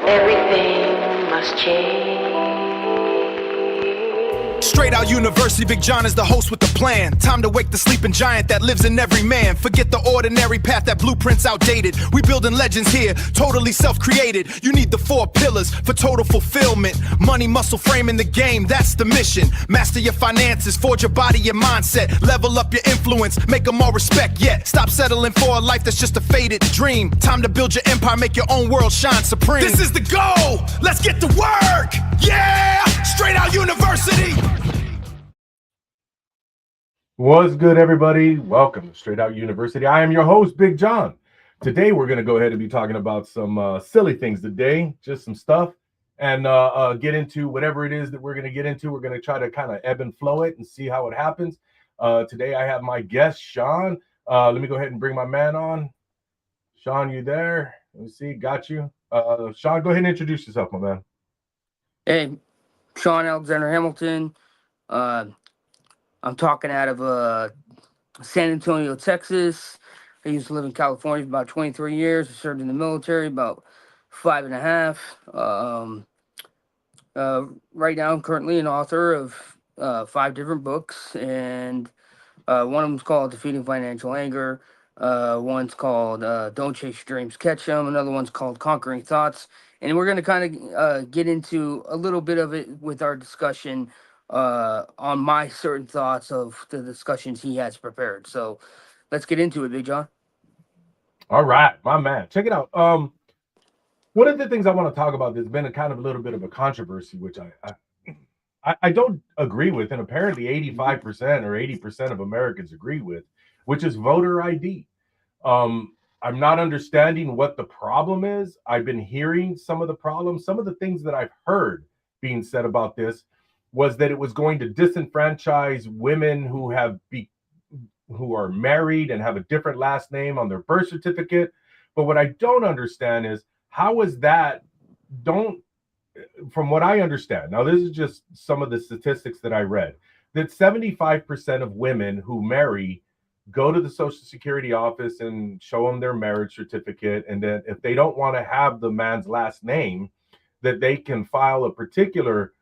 Everything must change. Str8out University, Big John is the host with the plan. Time to wake the sleeping giant that lives in every man. Forget the ordinary path, that blueprint's outdated. We building legends here, totally self-created. You need the 4 pillars for total fulfillment. Money, muscle, frame in the game, that's the mission. Master your finances, forge your body, your mindset. Level up your influence, make them all respect. Yet, stop settling for a life that's just a faded dream. Time to build your empire, make your own world shine supreme. This is the goal, let's get to work. Yeah, Str8out University. What's good, everybody? Welcome to Str8out University. I am your host, Big John. Today, we're going to go ahead and be talking about some silly things today, just some stuff, and get into whatever it is that we're going to get into. We're going to try to kind of ebb and flow it and see how it happens. Today, I have my guest, Sean. Let me go ahead and bring my man on. Sean, you there? Let me see. Got you. Sean, go ahead and introduce yourself, my man. Hey, Sean Alexander Hamilton. I'm talking out of San Antonio, Texas. I used to live in California for about 23 years. I served in the military about 5.5. Right now, I'm currently an author of 5 different books, and one of them's called Defeating Financial Anger. One's called Don't Chase Your Dreams, Catch Them. Another one's called Conquering Thoughts. And we're going to kind of get into a little bit of it with our discussion on my certain thoughts of the discussions he has prepared. So let's get into it, Big John. All right, my man. Check it out. One of the things I want to talk about, there's been a kind of a little bit of a controversy, which I don't agree with, and apparently 85% or 80% of Americans agree with, which is voter ID. I'm not understanding what the problem is. I've been hearing some of the problems. Some of the things that I've heard being said about this was that it was going to disenfranchise women who are married and have a different last name on their birth certificate. But what I don't understand is how is that from what I understand, now this is just some of the statistics that I read, that 75% of women who marry go to the Social Security office and show them their marriage certificate. And then if they don't want to have the man's last name, that they can file a particular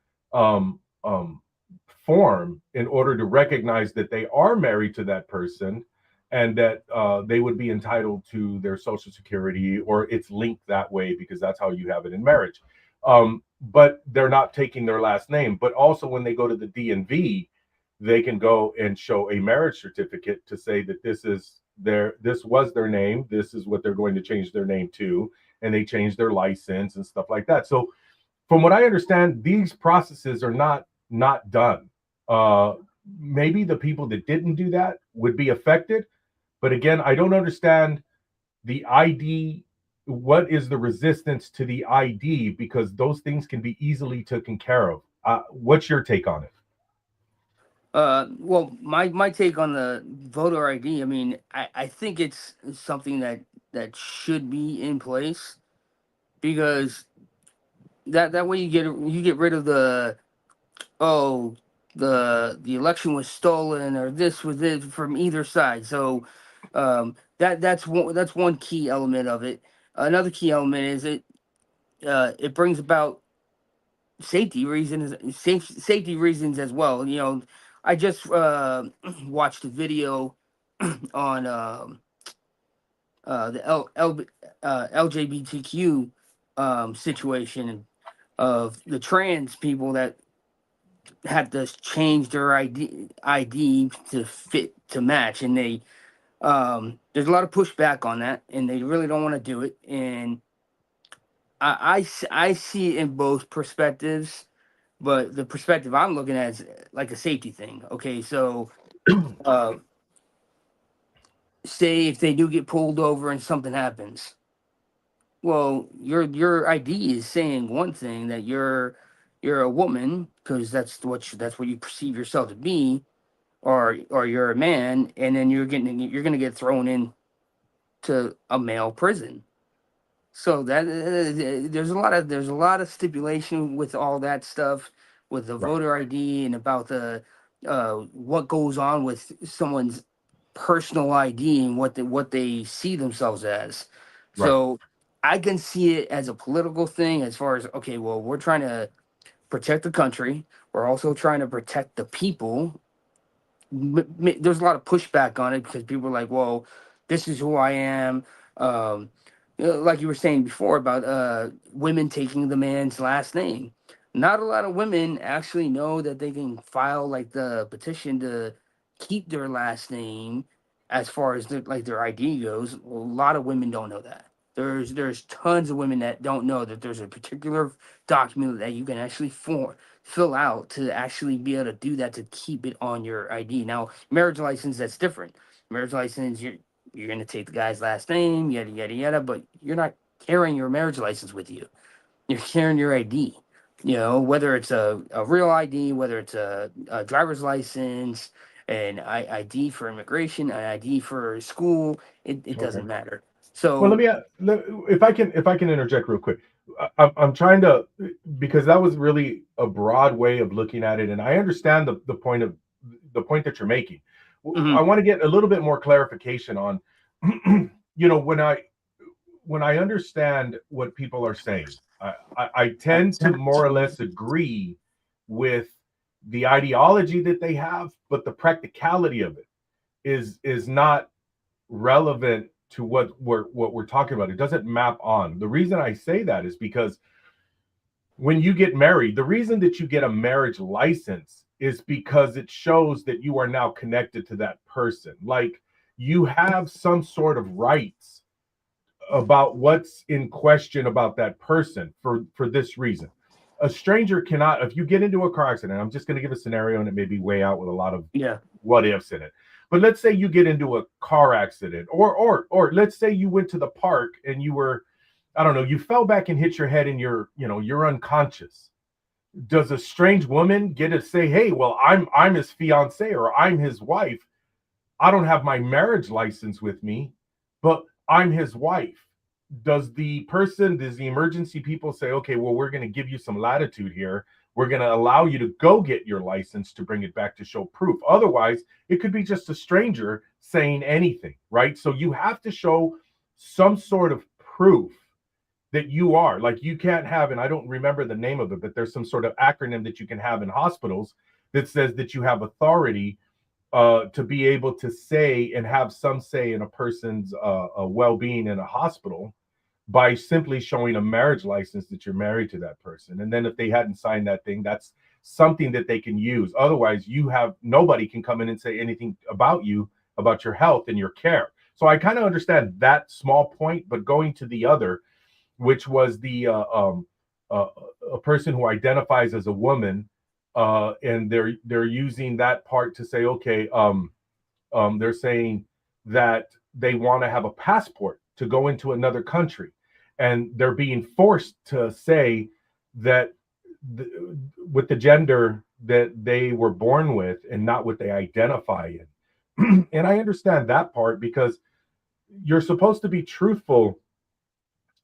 form in order to recognize that they are married to that person and that they would be entitled to their Social Security, or it's linked that way because that's how you have it in marriage. But they're not taking their last name. But also when they go to the DMV, they can go and show a marriage certificate to say that this was their name, this is what they're going to change their name to, and they change their license and stuff like that. So from what I understand, these processes are not done. Maybe the people that didn't do that would be affected, but again, I don't understand the ID. What is the resistance to the ID? Because those things can be easily taken care of. What's your take on it? Well, my take on the voter ID, I mean, I think it's something that should be in place, because that way you get rid of the election was stolen or this was it from either side. So that's one key element of it. Another key element is it brings about safety reasons as well. You know, I just watched a video on the LGBTQ situation of the trans people that had to change their ID to fit to match, and they there's a lot of pushback on that, and they really don't want to do it. And I see it in both perspectives, but the perspective I'm looking at is like a safety thing. Okay, so say if they do get pulled over and something happens, well, your ID is saying one thing, that you're a woman, because that's what you perceive yourself to be, or you're a man, and then you're gonna get thrown in to a male prison. So that there's a lot of stipulation with all that stuff, with the voter ID, and about the what goes on with someone's personal ID and what they see themselves as. So I can see it as a political thing, as far as, okay, well, we're trying to protect the country. We're also trying to protect the people. There's a lot of pushback on it because people are like, well, this is who I am. Um, like you were saying before about women taking the man's last name. Not a lot of women actually know that they can file like the petition to keep their last name as far as like their ID goes. A lot of women don't know that. There's tons of women that don't know that there's a particular document that you can actually fill out to actually be able to do that to keep it on your ID. Now, marriage license, that's different. Marriage license, you're gonna take the guy's last name, yada yada yada, but you're not carrying your marriage license with you. You're carrying your ID. You know, whether it's a real ID, whether it's a driver's license, an ID for immigration, an ID for school, it Okay. doesn't matter. Well, So, if I can interject real quick. I'm trying to, because that was really a broad way of looking at it, and I understand the point that you're making. I mhm, want to get a little bit more clarification on, when I understand what people are saying, I tend to more or less agree with the ideology that they have, but the practicality of it is not relevant to what we're talking about. It doesn't map on. The reason I say that is because when you get married, the reason that you get a marriage license is because it shows that you are now connected to that person. Like, you have some sort of rights about what's in question about that person for this reason. A stranger cannot, if you get into a car accident, I'm just going to give a scenario and it may be way out with a lot of yeah, what ifs in it. But let's say you get into a car accident, or let's say you went to the park and you were, I don't know, you fell back and hit your head and you're unconscious. Does a strange woman get to say, "Hey, well, I'm his fiance or I'm his wife. I don't have my marriage license with me, but I'm his wife." Does the emergency people say, okay, well, we're going to give you some latitude here. We're going to allow you to go get your license to bring it back to show proof. Otherwise, it could be just a stranger saying anything, right? So you have to show some sort of proof that you are. Like, you can't have, and I don't remember the name of it, but there's some sort of acronym that you can have in hospitals that says that you have authority to be able to say and have some say in a person's well-being in a hospital by simply showing a marriage license that you're married to that person. And then if they hadn't signed that thing, that's something that they can use. Otherwise, nobody can come in and say anything about you, about your health and your care. So I kind of understand that small point, but going to the other, which was a person who identifies as a woman, and they're using that part to say, okay, they're saying that they want to have a passport to go into another country, and they're being forced to say that with the gender that they were born with and not what they identify in. And I understand that part because you're supposed to be truthful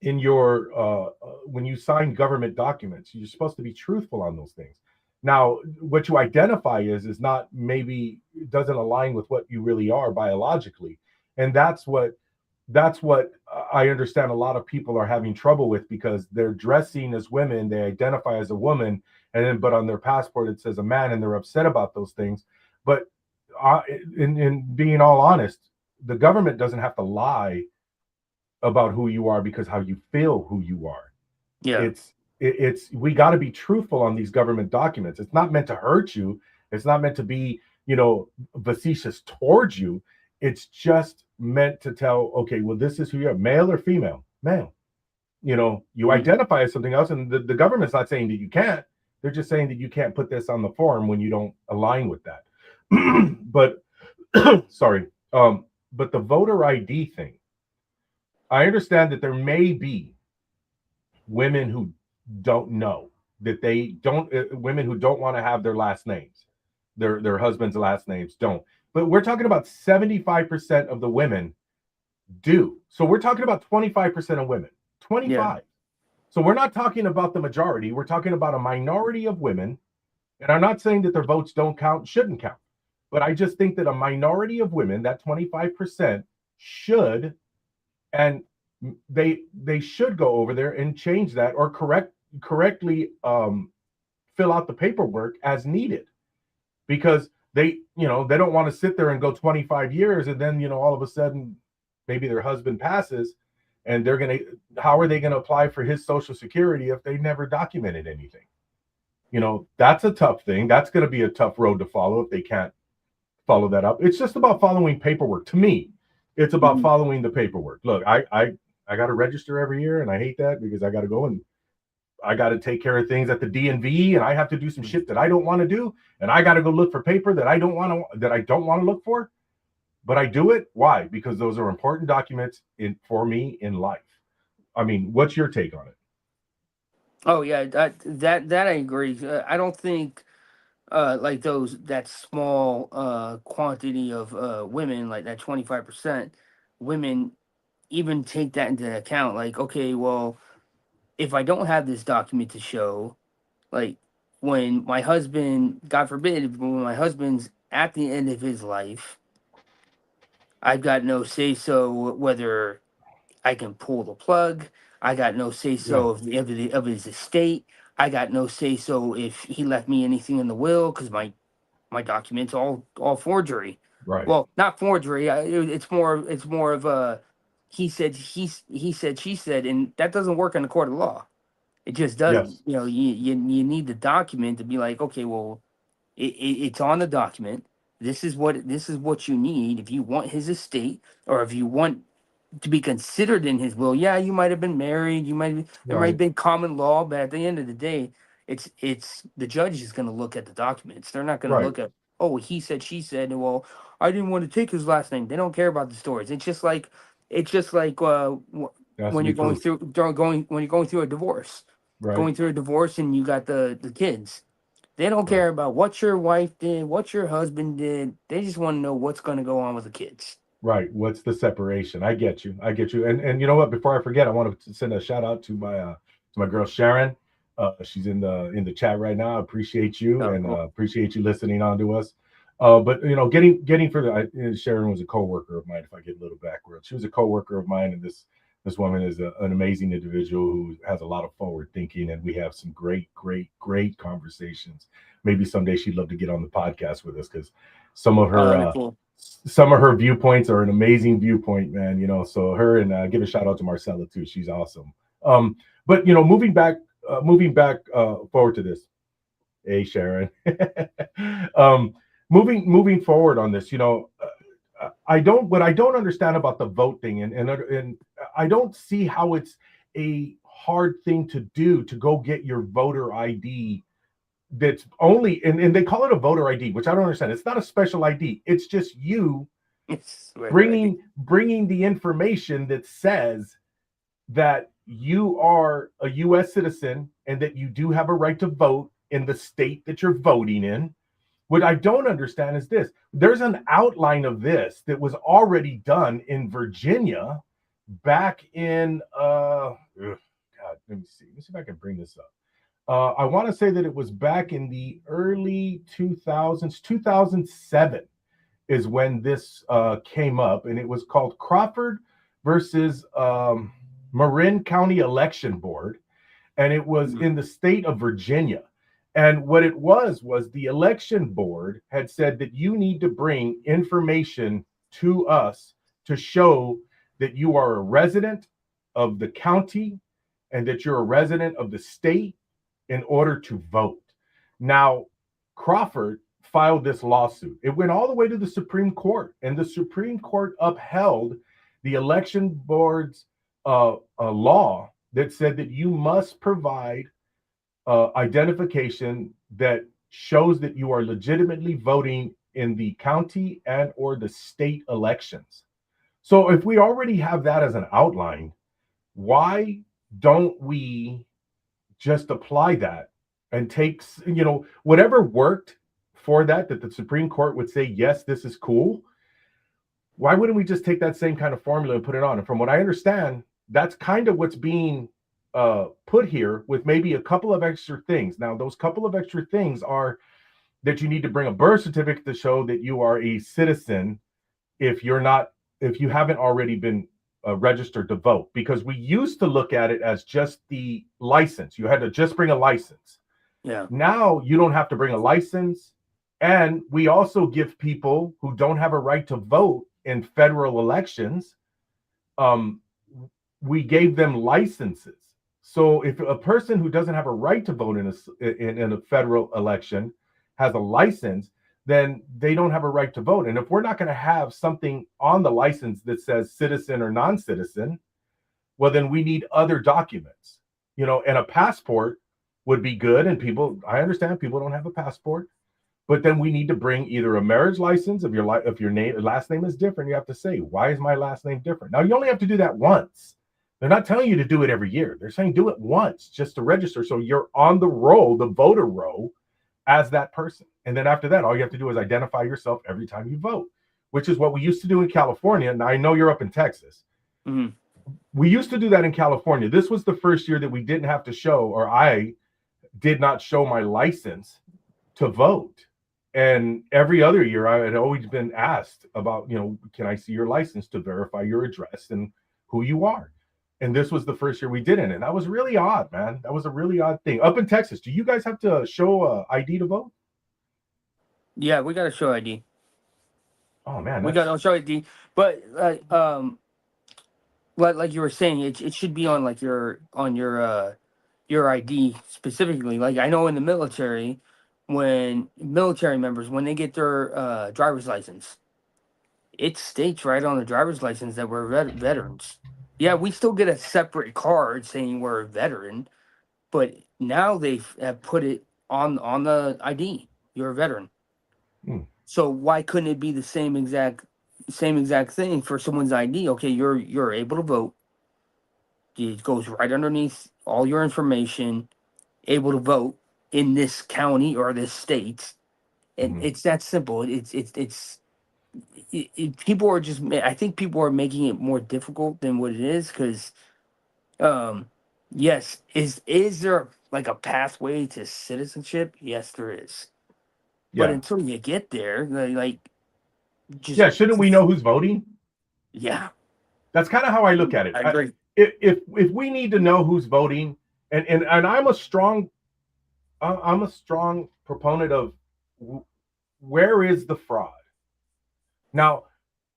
in your when you sign government documents. You're supposed to be truthful on those things. Now, what you identify is not, maybe doesn't align with what you really are biologically, and that's what I understand a lot of people are having trouble with, because they're dressing as women, they identify as a woman, and then but on their passport it says a man, and they're upset about those things. But in being all honest, the government doesn't have to lie about who you are because how you feel who you are. yeah, It's we got to be truthful on these government documents. It's not meant to hurt you. It's not meant to be, facetious towards you. It's just meant to tell, okay, well, this is who you are, male or female. Male. You mhm, identify as something else, and the government's not saying that you can't. They're just saying that you can't put this on the form when you don't align with that. But sorry, but the voter ID thing, I understand that there may be women who don't know that they don't, women who don't want to have their last names, their husband's last names don't. But we're talking about 75% of the women do. So we're talking about 25% of women. yeah, 25. So we're not talking about the majority. We're talking about a minority of women. And I'm not saying that their votes don't count, shouldn't count. But I just think that a minority of women, that 25%, should and they should go over there and change that, or correctly fill out the paperwork as needed, because they don't want to sit there and go 25 years and then all of a sudden maybe their husband passes, and how are they going to apply for his social security if they never documented anything? That's a tough thing. That's going to be a tough road to follow if they can't follow that up. It's just about following paperwork. To me, it's about following the paperwork. Look, I got to register every year, and I hate that because I got to go and I got to take care of things at the DMV, and I have to do some shit that I don't want to do, and I got to go look for paper that I don't want to look for, but I do it. Why? Because those are important documents for me in life. I mean, what's your take on it? Oh yeah, that I agree. I don't think like that small quantity of women, like that 25% women, even take that into account. Like, okay, well, if I don't have this document to show, like when my husband, God forbid, when my husband's at the end of his life, I've got no say so whether I can pull the plug. I got no say so of his estate. I got no say so if he left me anything in the will, because my documents all forgery. Right. Well, not forgery. It's more of a he said she said, and that doesn't work in the court of law. It just doesn't. Yes. You need the document to be like, okay, well, it's on the document. This is what you need if you want his estate, or if you want to be considered in his will. Yeah, you might have been married. There might have been common law, but at the end of the day, it's the judge is going to look at the documents. They're not going to look at, oh, he said, she said, and well, I didn't want to take his last name. They don't care about the stories. It's just like when you're going through a divorce, going through a divorce, and you got the kids. They don't care about what your wife did, what your husband did. They just want to know what's going to go on with the kids. Right. What's the separation? I get you. And you know what? Before I forget, I want to send a shout out to my girl Sharon. She's in the chat right now. I appreciate you, and appreciate you listening on to us. But getting further, Sharon was a coworker of mine. If I get a little background, she was a coworker of mine, and this woman is an amazing individual who has a lot of forward thinking, and we have some great conversations. Maybe someday she'd love to get on the podcast with us, because some of her viewpoints are an amazing viewpoint, man. So her, and give a shout out to Marcella too. She's awesome. But moving back forward to this. Hey, Sharon. Moving forward on this, what I don't understand about the vote thing, and I don't see how it's a hard thing to do to go get your voter ID. That's only, and they call it a voter ID, which I don't understand. It's not a special ID. It's just you bringing the information that says that you are a U.S. citizen and that you do have a right to vote in the state that you're voting in. What I don't understand is this. There's an outline of this that was already done in Virginia back in, God, let me see if I can bring this up. I want to say that it was back in the early 2000s, 2007 is when this came up, and it was called Crawford versus Marin County Election Board, and it was in the state of Virginia. And what it was the election board had said that you need to bring information to us to show that you are a resident of the county and that you're a resident of the state in order to vote. Now, Crawford filed this lawsuit. It went all the way to the Supreme Court, and the Supreme Court upheld the election board's law that said that you must provide identification that shows that you are legitimately voting in the county and or the state elections. So if we already have that as an outline, why don't we just apply that and take, whatever worked for that the Supreme Court would say, yes, this is cool. Why wouldn't we just take that same kind of formula and put it on? And from what I understand, that's kind of what's being put here, with maybe a couple of extra things. Now, those couple of extra things are that you need to bring a birth certificate to show that you are a citizen if you haven't already been registered to vote, because we used to look at it as just the license. You had to just bring a license. Yeah. Now you don't have to bring a license. And we also give people who don't have a right to vote in federal elections, we gave them licenses. So if a person who doesn't have a right to vote in a federal election has a license, then they don't have a right to vote. And if we're not going to have something on the license that says citizen or non-citizen, well, then we need other documents, and a passport would be good. And I understand people don't have a passport, but then we need to bring either a marriage license. If your last name is different, you have to say, why is my last name different? Now, you only have to do that once. They're not telling you to do it every year. They're saying do it once just to register. So you're on the roll, the voter roll, as that person. And then after that, all you have to do is identify yourself every time you vote, which is what we used to do in California. Now, I know you're up in Texas. Mm-hmm. We used to do that in California. This was the first year that we didn't have to show, or I did not show my license to vote. And every other year I had always been asked about, can I see your license to verify your address and who you are? And this was the first year we didn't. And that was really odd, man. That was a really odd thing. Up in Texas, do you guys have to show ID to vote? Yeah, we got to show ID. Oh, man. We got to show ID. But like you were saying, it should be on your ID specifically. Like I know in the military, when military members, when they get their driver's license, it states right on the driver's license that we're veterans. Yeah, we still get a separate card saying we're a veteran, but now they have put it on the ID. You're a veteran. So why couldn't it be the same exact thing for someone's ID? Okay, you're able to vote. It goes right underneath all your information. Able to vote in this county or this state, and it's that simple. People are just. I think people are making it more difficult than what it is because, yes, is there like a pathway to citizenship? Yes, there is. Yeah. But until you get there, shouldn't we know who's voting? Yeah, that's kind of how I look at it. I agree. If we need to know who's voting, and I'm a strong proponent of where is the fraud. Now,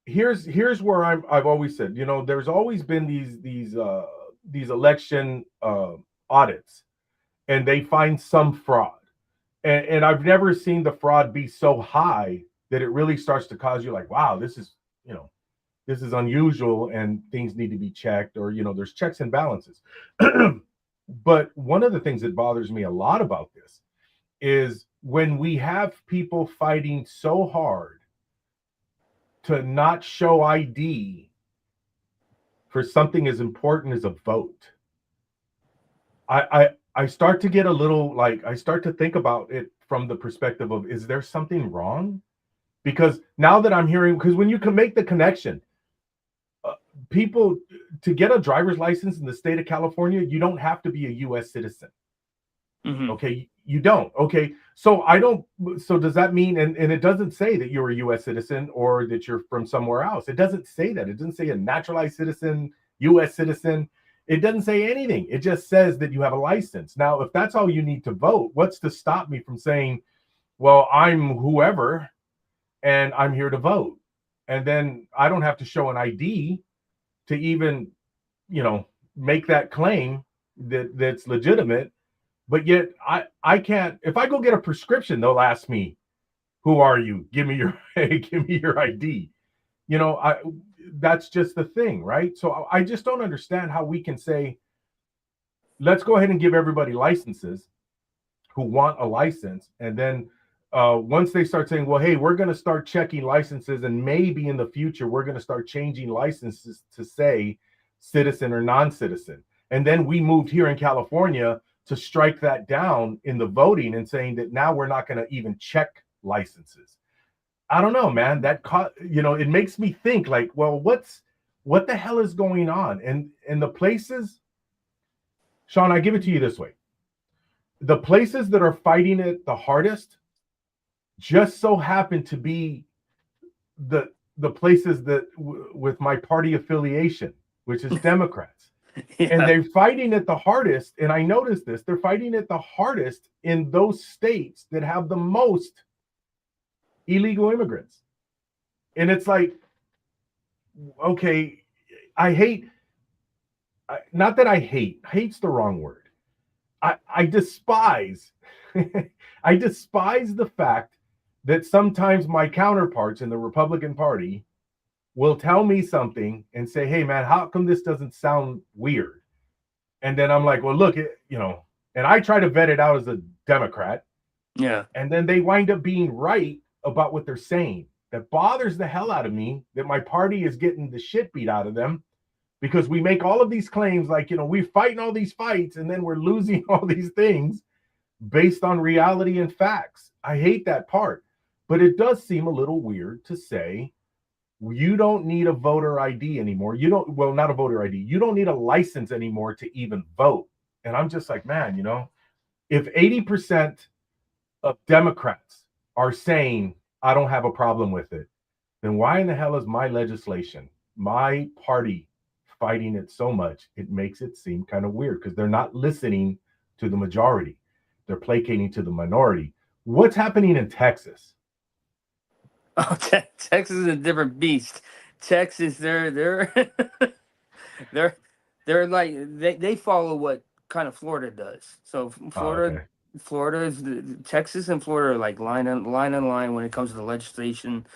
here's where I've always said, there's always been these election audits, and they find some fraud, and I've never seen the fraud be so high that it really starts to cause you like, wow, this is unusual and things need to be checked, or there's checks and balances. But one of the things that bothers me a lot about this is when we have people fighting so hard to not show ID for something as important as a vote. I start to get a little I start to think about it from the perspective of, is there something wrong? Because now that I'm hearing, because when you can make the connection, people, to get a driver's license in the state of California, you don't have to be a U.S. citizen. Mm-hmm. Okay, you don't. Okay, so does that mean, and it doesn't say that you're a U.S. citizen or that you're from somewhere else. It doesn't say that. It doesn't say a naturalized citizen, U.S. citizen. It doesn't say anything. It just says that you have a license. Now, if that's all you need to vote, what's to stop me from saying, well, I'm whoever, and I'm here to vote. And then I don't have to show an ID to even, make that claim that's legitimate. But yet I can't, if I go get a prescription, they'll ask me, who are you? Give me your ID. That's just the thing, right? So I just don't understand how we can say, let's go ahead and give everybody licenses who want a license. And then once they start saying, well, hey, we're going to start checking licenses, and maybe in the future, we're going to start changing licenses to say citizen or non-citizen. And then we moved here in California to strike that down in the voting and saying that now we're not going to even check licenses. I don't know, man. It makes me think like, well, what the hell is going on? And the places, Sean, I give it to you this way. The places that are fighting it the hardest just so happen to be the places that with my party affiliation. which is Democrats. Yeah. And they're fighting it the hardest. And I noticed this, they're fighting it the hardest in those states that have the most illegal immigrants. And it's like, okay, I hate, not that I hate, hate's the wrong word. I despise, I despise the fact that sometimes my counterparts in the Republican Party will tell me something and say, hey man, how come this doesn't sound weird? And then I'm like, well, look, and I try to vet it out as a Democrat. Yeah. And then they wind up being right about what they're saying. That bothers the hell out of me, that my party is getting the shit beat out of them because we make all of these claims like, we're fighting all these fights and then we're losing all these things based on reality and facts. I hate that part, but it does seem a little weird to say, you don't need a voter ID anymore. Not a voter ID. You don't need a license anymore to even vote. And I'm just like, man, if 80% of Democrats are saying, I don't have a problem with it, then why in the hell is my legislation, my party fighting it so much? It makes it seem kind of weird because they're not listening to the majority. They're placating to the minority. What's happening in Texas? Oh, Texas is a different beast. Texas, they're they're like they follow what kind of Florida does. So Florida is Texas and Florida are like line in line when it comes to the legislation,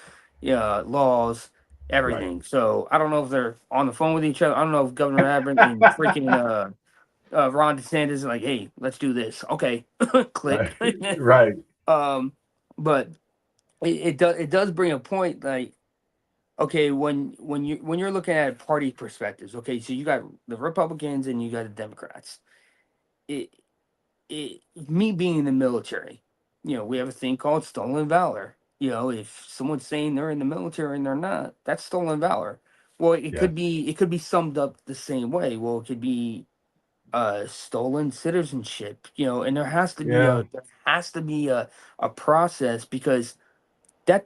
laws, everything. Right. So I don't know if they're on the phone with each other. I don't know if Governor Abbott and freaking Ron DeSantis is like, hey, let's do this. Okay, click. Right. But it does bring a point like, okay, when you're looking at party perspectives, okay, so you got the Republicans and you got the Democrats. Me being in the military, we have a thing called stolen valor. If someone's saying they're in the military and they're not, that's stolen valor. Well, it could be summed up the same way. Well, it could be stolen citizenship, and there has to be a process because that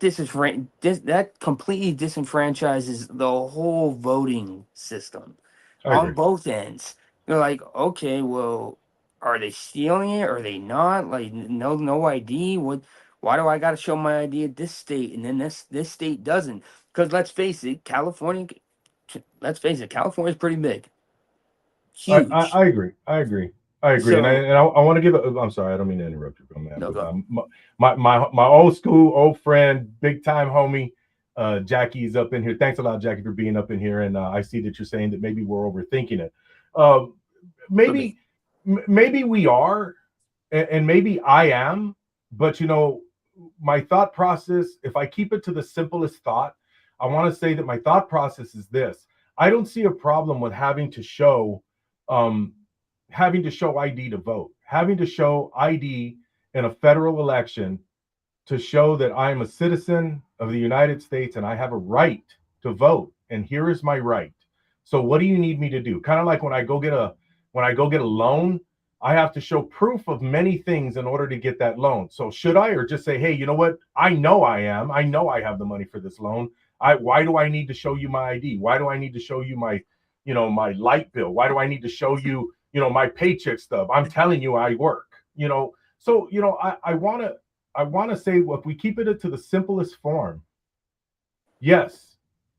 completely disenfranchises the whole voting system on both ends. They're like, okay, well, are they stealing it? Are they not? Like, no ID. Why do I got to show my ID at this state and then this state doesn't? Because let's face it, California's pretty big. Huge. I agree. So, and I want to give I'm sorry, I don't mean to interrupt you, man. No, but, my old school, old friend, big time homie, Jackie's up in here. Thanks a lot, Jackie, for being up in here. And I see that you're saying that maybe we're overthinking it. Maybe we are, and maybe I am. But my thought process, if I keep it to the simplest thought, I want to say that my thought process is this: I don't see a problem with having to show ID to vote, having to show ID in a federal election to show that I'm a citizen of the United States and I have a right to vote. And here is my right. So what do you need me to do? Kind of like when I go get a loan, I have to show proof of many things in order to get that loan. So should I, or just say, hey, you know what? I know I have the money for this loan. Why do I need to show you my ID? Why do I need to show you my light bill? Why do I need to show you, my paycheck stub? I'm telling you I work, So, I want to say, well, if we keep it to the simplest form, yes,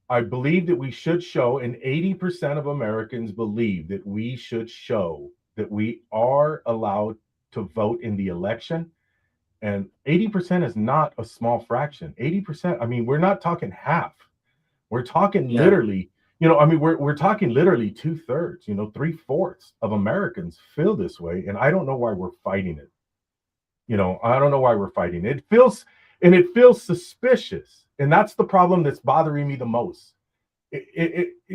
I believe that we should show, and 80% of Americans believe that we should show that we are allowed to vote in the election. And 80% is not a small fraction. 80%, I mean, we're not talking half. We're talking literally, we're talking literally 2/3, 3/4 of Americans feel this way. And I don't know why we're fighting it. I don't know why we're fighting it. It feels suspicious. And that's the problem that's bothering me the most.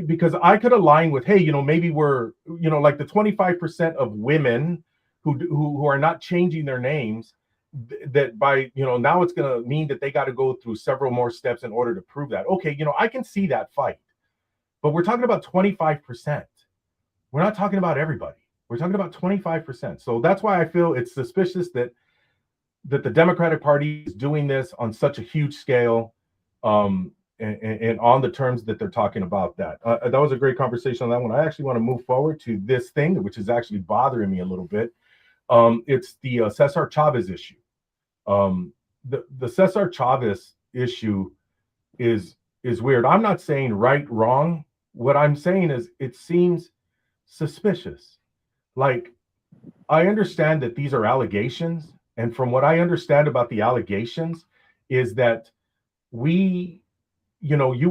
Because I could align with, hey, maybe we're, like the 25% of women who are not changing their names, that by, now it's going to mean that they got to go through several more steps in order to prove that. Okay, I can see that fight, but we're talking about 25%. We're not talking about everybody. We're talking about 25%. So that's why I feel it's suspicious that the Democratic Party is doing this on such a huge scale. and on the terms that they're talking about that. That was a great conversation on that one. I actually want to move forward to this thing, which is actually bothering me a little bit. It's the Cesar Chavez issue. The Cesar Chavez issue is weird. I'm not saying right, wrong. What I'm saying is it seems suspicious. Like, I understand that these are allegations, and from what I understand about the allegations is that you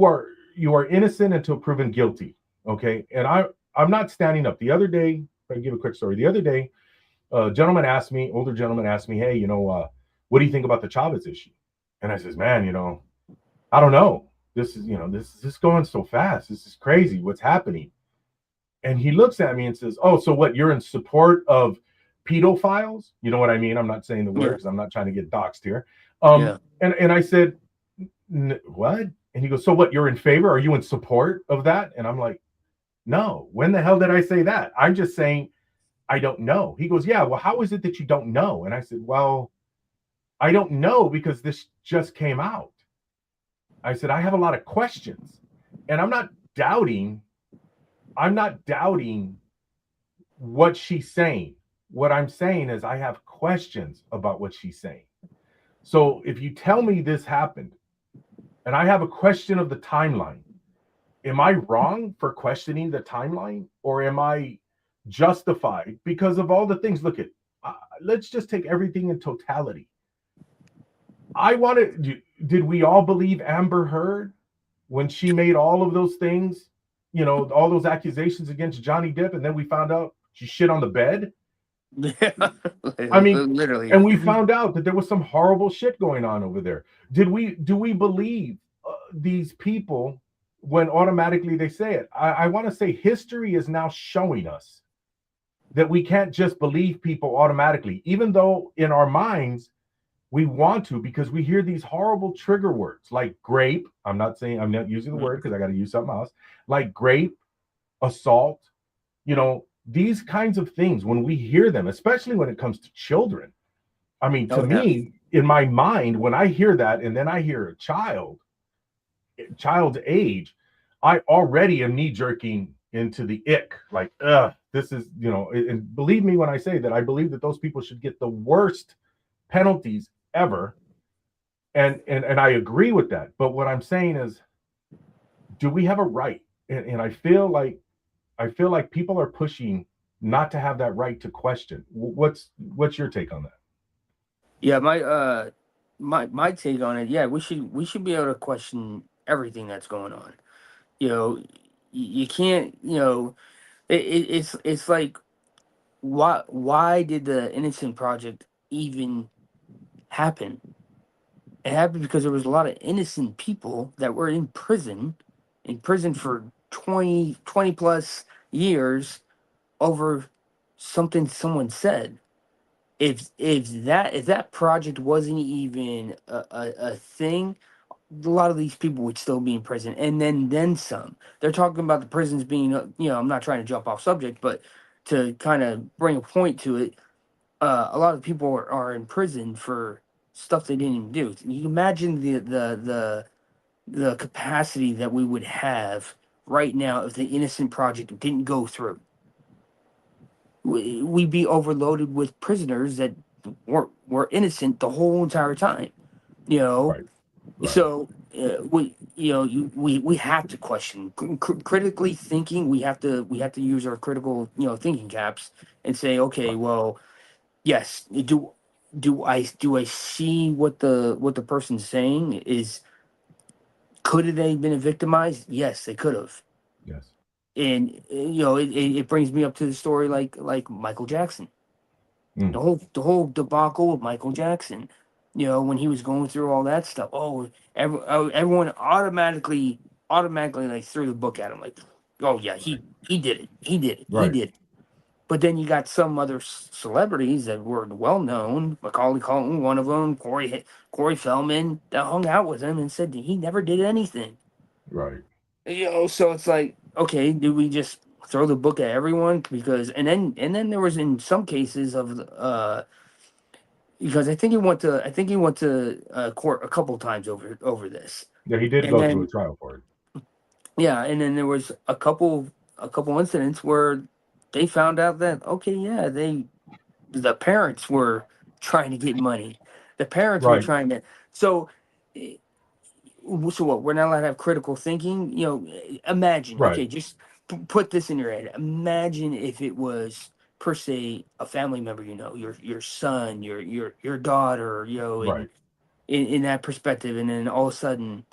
are innocent until proven guilty. Okay. And I'm not standing up. The other day, if I can give a quick story. The other day, older gentleman asked me, hey, what do you think about the Chavez issue? And I says, man, I don't know. This is going so fast. This is crazy. What's happening? And he looks at me and says, oh, so what? You're in support of pedophiles? You know what I mean? I'm not saying the word because I'm not trying to get doxxed here. And I said, what? And he goes, so what? You're in favor? Are you in support of that? And I'm like, no. When the hell did I say that? I'm just saying I don't know. He goes, yeah, well, how is it that you don't know? And I said, well, I don't know because this just came out. I said, I have a lot of questions, and I'm not doubting what she's saying. What I'm saying is I have questions about what she's saying. So if you tell me this happened and I have a question of the timeline, am I wrong for questioning the timeline, or am I justified because of all the things? Look at, let's just take everything in totality. Did we all believe Amber Heard when she made all of those things, all those accusations against Johnny Depp, and then we found out she shit on the bed? Yeah, I mean, literally. And we found out that there was some horrible shit going on over there. Do we believe these people when automatically they say it? I want to say history is now showing us that we can't just believe people automatically, even though in our minds we want to, because we hear these horrible trigger words like grape. I'm not using the word because I got to use something else, like grape, assault, these kinds of things. When we hear them, especially when it comes to children, I mean, to me, in my mind, when I hear that, and then I hear a child's age, I already am knee jerking into the ick. Like, this is, and believe me when I say that I believe that those people should get the worst penalties ever. And I agree with that. But what I'm saying is, do we have a right? And I feel like people are pushing not to have that right to question. What's your take on that? Yeah, my take on it. Yeah, we should be able to question everything that's going on. You can't. It's like, why did the Innocent Project even happen? It happened because there was a lot of innocent people that were in prison for 20 plus years over something someone said. If that project wasn't even a thing, a lot of these people would still be in prison, and then some. They're talking about the prisons being, I'm not trying to jump off subject, but to kind of bring a point to it, a lot of people are in prison for stuff they didn't even do. You can imagine the capacity that we would have right now if the Innocent Project didn't go through. We'd be overloaded with prisoners that were innocent the whole entire time. Right. So we have to question, critically thinking. We have to use our critical thinking caps and say, okay, well, yes, do I see what the person's saying is? Could they have been victimized? Yes, they could have. Yes. And it brings me up to the story like Michael Jackson. The whole debacle of Michael Jackson. When he was going through all that stuff. Everyone automatically like threw the book at him, like, oh yeah, he did it. He did it. But then you got some other celebrities that were well known, Macaulay Culkin, one of them, Corey Feldman, that hung out with him and said he never did anything. Right. So it's like, okay, do we just throw the book at everyone? Because and then there was in some cases of because I think he went to court a couple times over this. Yeah, he did And go through a then trial for it. yeah, and then there was a couple incidents where they found out that okay, yeah, the parents were trying to get money. The parents were Right, trying to. So, eh, so what? We're not allowed to have critical thinking. Imagine. right, Okay, just put this in your head. Imagine if it was per se a family member. Your son, your daughter. right, In that perspective, and then all of a sudden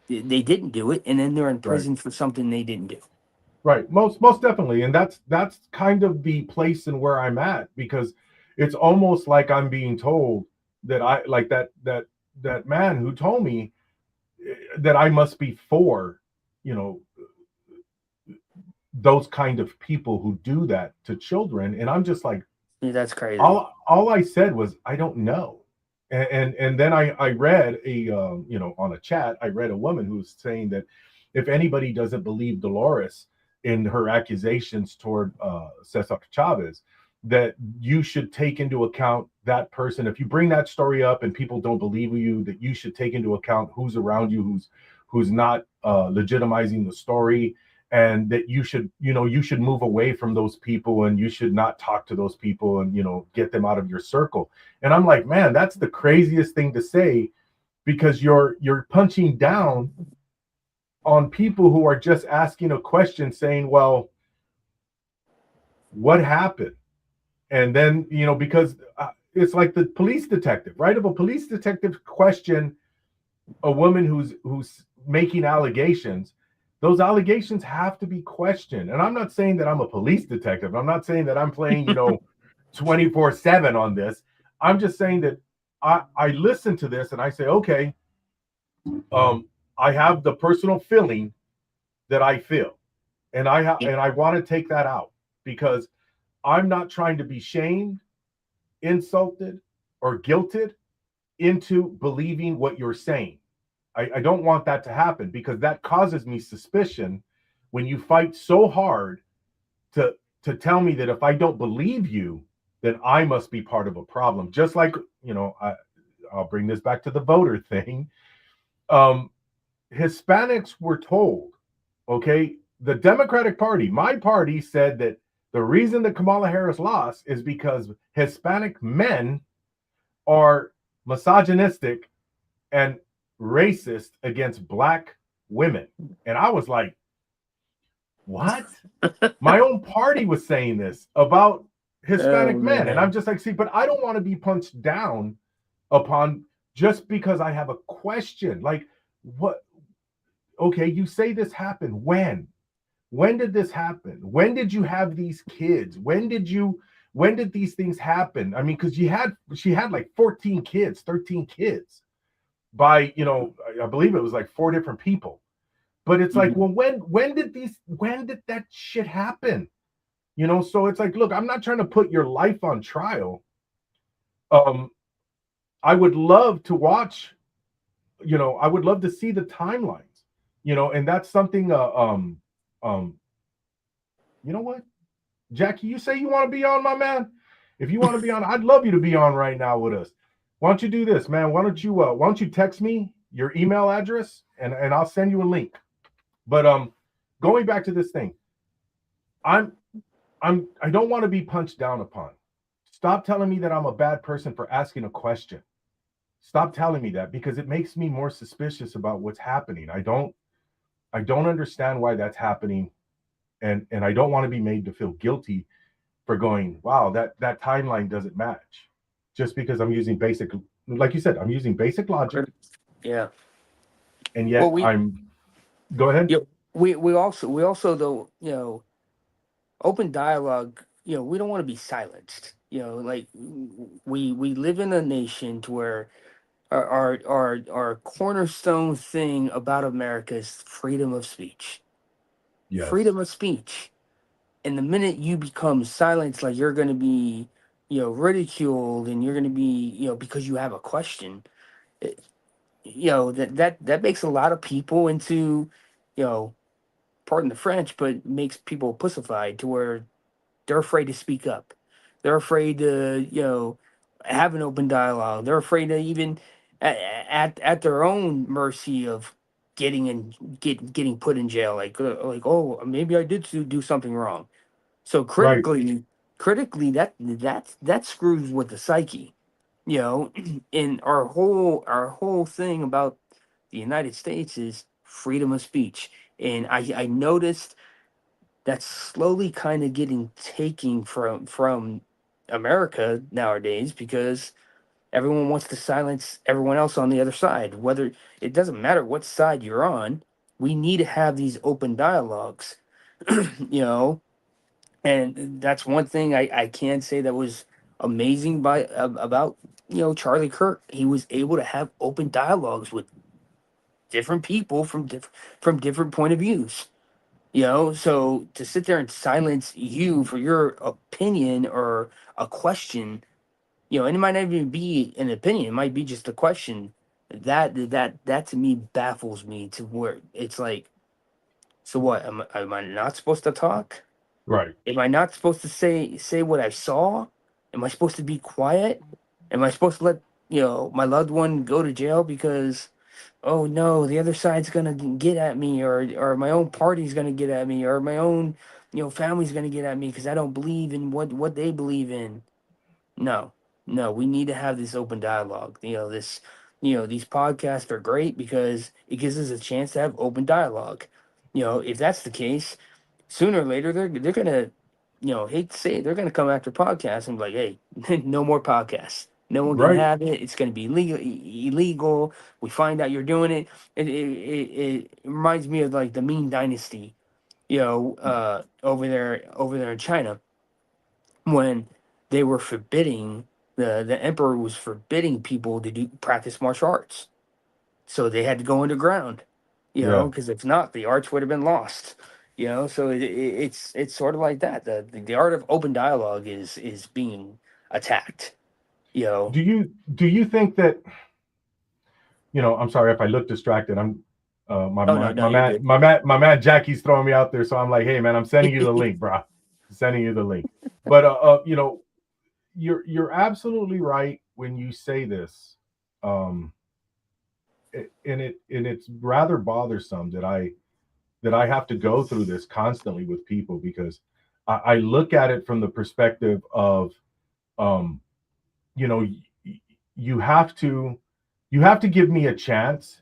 they didn't do it, and then they're in right. prison for something they didn't do. Right. Most definitely. And that's kind of the place and where I'm at, because it's almost like I'm being told that I like that man who told me that I must be for, you know, those kind of people who do that to children. And I'm just like, Yeah, that's crazy. all I said was I don't know. And then I read on a chat, I read a woman who was saying that if anybody doesn't believe Dolores in her accusations toward Cesar Chavez, that you should take into account that person. If you bring that story up and people don't believe you, that you should take into account who's around you, who's not legitimizing the story, and that you should move away from those people, and you should not talk to those people, and get them out of your circle. And I'm like, man, that's the craziest thing to say, because you're punching down on people who are just asking a question, saying, well, what happened? And then because it's like the police detective, right? If a police detective question a woman who's making allegations, those allegations have to be questioned. And I'm not saying that I'm a police detective. I'm not saying that I'm playing 24/7 on this. I'm just saying that I listen to this and I say, okay, I have the personal feeling that I feel, and I want to take that out, because I'm not trying to be shamed, insulted, or guilted into believing what you're saying. I don't want that to happen, because that causes me suspicion when you fight so hard to tell me that if I don't believe you, then I must be part of a problem. Just like, I'll bring this back to the voter thing. Um, Hispanics were told, okay, the Democratic Party, my party, said that the reason that Kamala Harris lost is because Hispanic men are misogynistic and racist against black women. And I was like, what? My own party was saying this about Hispanic Oh men. And I'm man. just like, see, but I don't want to be punched down upon just because I have a question. Like, what? Okay, you say this happened. When? When did this happen? When did you have these kids? When did these things happen? I mean, because she had like 14 kids, 13 kids by, I believe it was like 4 different people. But it's like, well, when did that shit happen? So it's like, look, I'm not trying to put your life on trial. I would love to watch, I would love to see the timelines, and that's something you know what? Jackie, you say you want to be on, my man? If you want to be on, I'd love you to be on right now with us. Why don't you do this, man? Why don't you text me your email address, and I'll send you a link. But going back to this thing, I don't want to be punched down upon. Stop telling me that I'm a bad person for asking a question. Stop telling me that, because it makes me more suspicious about what's happening. I don't understand why that's happening, and I don't want to be made to feel guilty for going, wow, that timeline doesn't match, just because I'm using basic, like you said, I'm using basic logic, Yeah. and Well, yet I'm. Go ahead. yeah, we also though, open dialogue. We don't want to be silenced. Like we live in a nation to where our cornerstone thing about America is freedom of speech. Yes. Freedom of speech. And the minute you become silenced, like you're going to be, ridiculed, and you're going to be, because you have a question, it, that makes a lot of people into, you know, pardon the French, but makes people pussified to where they're afraid to speak up. They're afraid to, have an open dialogue. They're afraid to even at their own mercy of getting put in jail. Like, oh, maybe I did do something wrong. So Right. critically, that screws with the psyche, you know. And our whole thing about the United States is freedom of speech, and I noticed that's slowly kind of getting taken from America nowadays, because everyone wants to silence everyone else on the other side. Whether it doesn't matter what side you're on, we need to have these open dialogues, you know. And that's one thing I can say that was amazing about Charlie Kirk. He was able to have open dialogues with different people from different point of views. So to sit there and silence you for your opinion or a question, and it might not even be an opinion, it might be just a question. That to me baffles me, to where it's like, so what? Am I not supposed to talk? Right. Am I not supposed to say what I saw? Am I supposed to be quiet? Am I supposed to let my loved one go to jail because, oh no, the other side's gonna get at me, or my own party's gonna get at me, or my own family's gonna get at me because I don't believe in what they believe in? No, no, we need to have this open dialogue. These podcasts are great because it gives us a chance to have open dialogue. If that's the case, sooner or later they're gonna, hate to say it, they're gonna come after podcasts and be like, hey, no more podcasts. No one can Right. have it. It's gonna be illegal. We find out you're doing it. It reminds me of like the Ming Dynasty, over there in China, when they were forbidding the emperor was forbidding people to practice martial arts, so they had to go underground, Yeah. because if not, the arts would have been lost. So it's sort of like that. The art of open dialogue is being attacked. you know Do you think that, I'm sorry if I look distracted. I'm my oh, no, my no, my you're man good. my man Jackie's throwing me out there, so I'm like, hey man, I'm sending you the link, bro. I'm sending you the link. But you're absolutely right when you say this. Um, and it's rather bothersome that I have to go through this constantly with people, because I look at it from the perspective of, um, you know, you have to give me a chance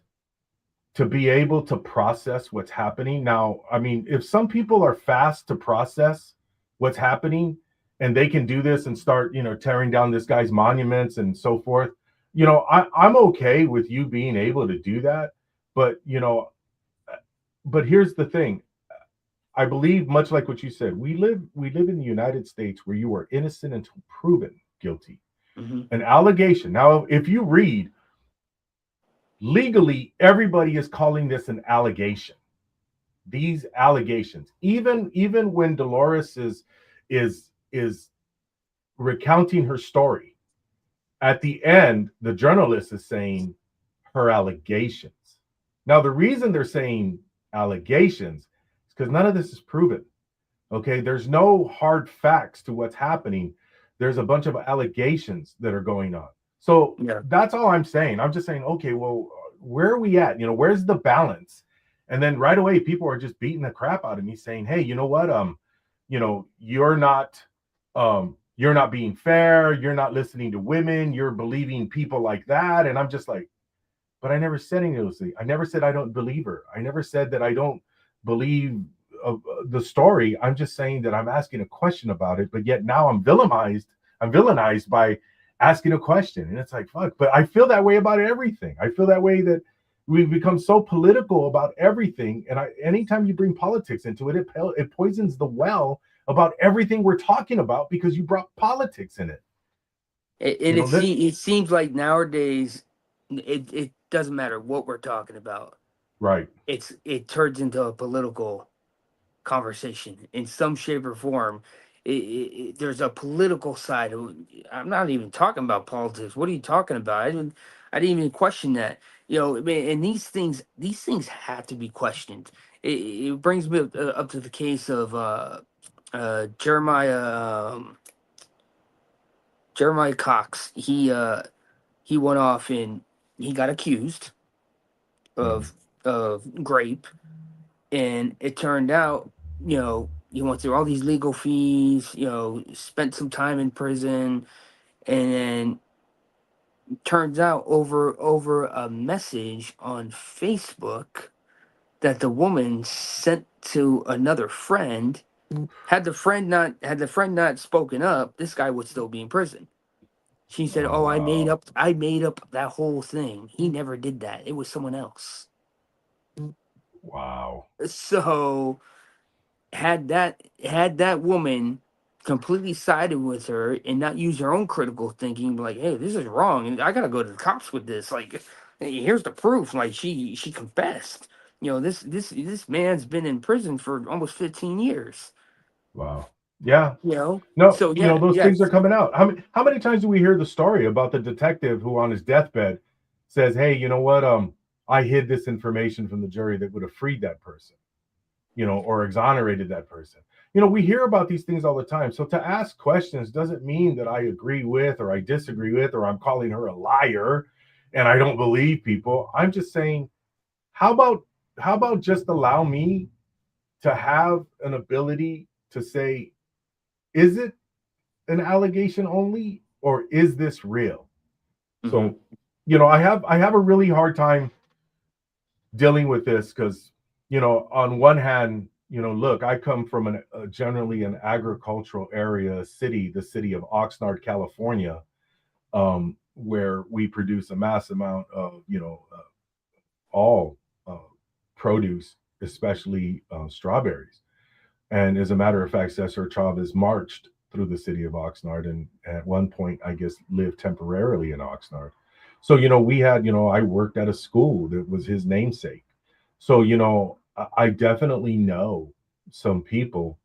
to be able to process what's happening. Now, I mean, if some people are fast to process what's happening and they can do this and start, tearing down this guy's monuments and so forth, I'm okay with you being able to do that. But, but here's the thing. I believe, much like what you said, we live in the United States where you are innocent until proven guilty. Hmm. An allegation. Now, if you read legally, everybody is calling this an allegation. These allegations, even when Dolores is recounting her story, at the end, the journalist is saying her allegations. Now, the reason they're saying allegations is because none of this is proven. Okay, there's no hard facts to what's happening. There's a bunch of allegations that are going on. So Yeah. that's all I'm saying. I'm just saying, okay, well, where are we at? Where's the balance? And then right away, people are just beating the crap out of me, saying, hey, you know what? You're not being fair. You're not listening to women. You're believing people like that. And I'm just like, but I never said any of those things. I never said I don't believe her. I never said that I don't believe the story. I'm just saying that I'm asking a question about it, but yet now I'm villainized. I'm villainized by asking a question, and it's like, fuck. But I feel that way about everything. I feel that way that we've become so political about everything, and anytime you bring politics into it, it poisons the well about everything we're talking about because you brought politics in it. And You know that it seems like nowadays it doesn't matter what we're talking about. right? It turns into a political conversation in some shape or form. There's a political side. I'm not even talking about politics. What are you talking about? I didn't even question that. And these things have to be questioned. It brings me up to the case of Jeremiah Cox. He went off and he got accused of grape, and it turned out, he went through all these legal fees, spent some time in prison, and then turns out over a message on Facebook that the woman sent to another friend. Had the friend not spoken up, this guy would still be in prison. She said, Oh "Oh, wow. I made up that whole thing. He never did that. It was someone else." Wow. So had that woman completely sided with her and not use her own critical thinking, be like, "Hey, this is wrong, and I gotta go to the cops with this. Like, hey, here's the proof. Like, she confessed. This man's been in prison for almost 15 years. Wow. Yeah. You know, No, so yeah, those things are yes, coming out. How many times do we hear the story about the detective who on his deathbed says, "Hey, you know what? I hid this information from the jury that would have freed that person, or exonerated that person." We hear about these things all the time. So to ask questions doesn't mean that I agree with or I disagree with or I'm calling her a liar and I don't believe people. I'm just saying, how about just allow me to have an ability to say, is it an allegation only, or is this real? hmm So, I have a really hard time dealing with this because, on one hand, look, I come from generally an agricultural area city, the city of Oxnard, California, where we produce a mass amount of, all uh, produce, especially strawberries. And as a matter of fact, Cesar Chavez marched through the city of Oxnard and at one point, I guess, lived temporarily in Oxnard. So, we had, I worked at a school that was his namesake. So, I definitely know some people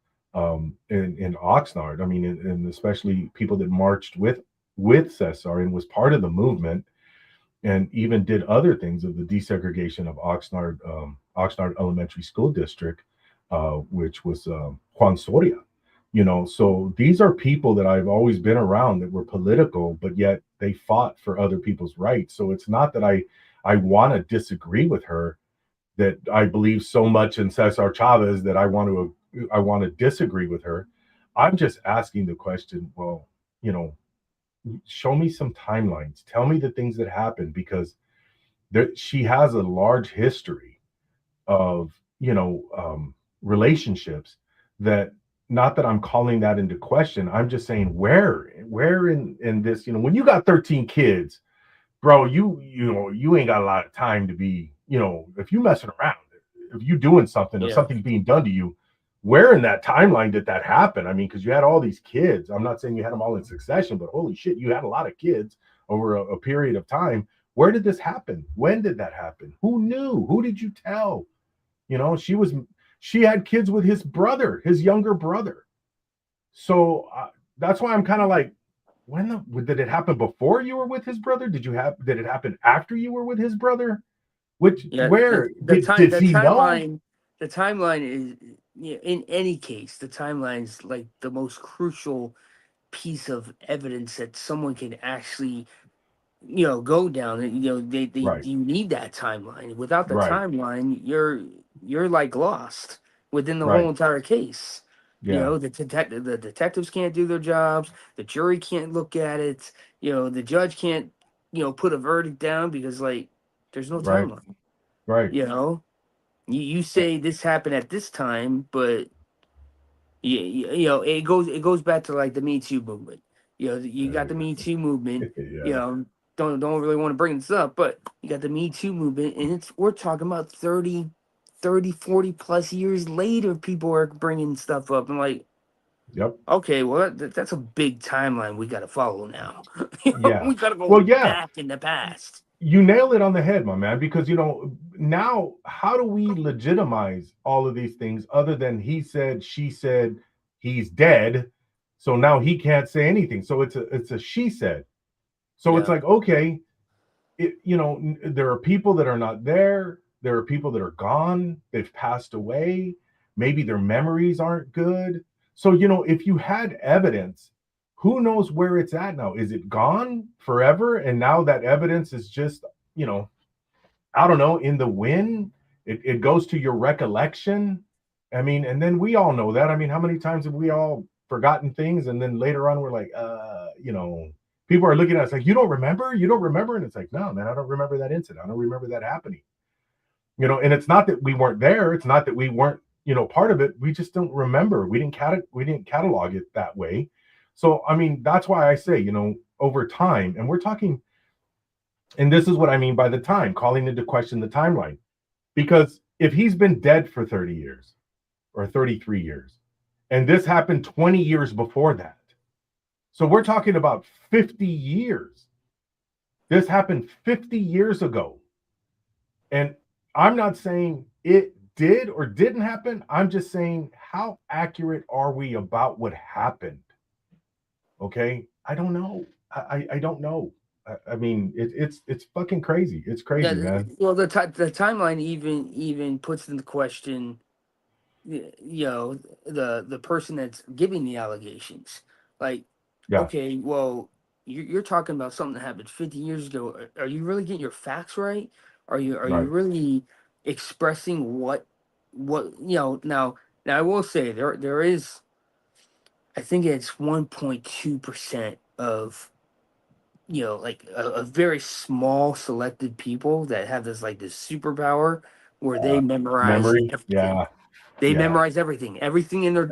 in Oxnard. I mean, and especially people that marched with Cesar and was part of the movement and even did other things of the desegregation of Oxnard Elementary School District, which was Juan Soria. So these are people that I've always been around that were political, but yet they fought for other people's rights. So it's not that I want to disagree with her, that I believe so much in Cesar Chavez that I want to disagree with her. I'm just asking the question, well, you know, show me some timelines. Tell me the things that happened because she has a large history of relationships that, not that I'm calling that into question. I'm just saying where in this, when you got 13 kids, bro, you ain't got a lot of time to be, if you messing around, if you doing something, if yeah, something's being done to you, where in that timeline did that happen? I mean, because you had all these kids. I'm not saying you had them all in succession, but holy shit, you had a lot of kids over a period of time. Where did this happen? When did that happen? Who knew? Who did you tell? She had kids with his brother, his younger brother. So that's why I'm kind of like, did it happen before you were with his brother? Did it happen after you were with his brother? yeah. Where did The he know? timeline is, in any case, the timeline is like the most crucial piece of evidence that someone can actually, go down. Right, You need that timeline. Without the right, timeline, you're like lost within the whole right. entire case. Yeah, The detectives can't do their jobs. The jury can't look at it. The judge can't, put a verdict down because, like, there's no right, timeline. right. You know, you say this happened at this time, but it goes back to like the Me Too movement. You got the Me Too movement. You Yeah, know, don't really want to bring this up, but you got the Me Too movement, and we're talking about 40 plus years later, people are bringing stuff up. I'm like, yep, okay, well, that's a big timeline we got to follow now. yeah. We got to go Well, yeah, back in the past. you nail it on the head, my man, because now how do we legitimize all of these things other than he said, she said, he's dead, so now he can't say anything. So it's a she said. So it's Yeah, like, okay, there are people that are not there. There are people that are gone. They've passed away. Maybe their memories aren't good. So, if you had evidence, who knows where it's at now? Is it gone forever? And now that evidence is just you know, I don't know, in the wind. It goes to your recollection. I mean, and then we all know that. I mean, how many times have we all forgotten things, and then later on we're like, you know, people are looking at us like, you don't remember, and it's like, no, man, I don't remember that incident. I don't remember that happening. You know, and it's not that we weren't there. It's not that we weren't, you know, part of it. We just don't remember. We didn't catalog it that way. So, I mean, that's why I say, you know, over time, and we're talking, and this is what I mean by the time, calling into question the timeline. Because if he's been dead for 30 years or 33 years, and this happened 20 years before that, so we're talking about 50 years. This happened 50 years ago. And I'm not saying it did or didn't happen. I'm just saying, how accurate are we about what happened? Okay. I don't know. I don't know. I mean, it's fucking crazy. It's crazy, man. Well, the timeline even puts into question, you know, the person that's giving the allegations. Like, Yeah. okay, well, you're talking about something that happened 50 years ago. Are you really getting your facts right? Are you Right. really expressing what you know? Now I will say there is, I think it's 1.2% of, you know, like a very small selected people that have this superpower where they memorize Memory. everything. Yeah. They Yeah. memorize everything in their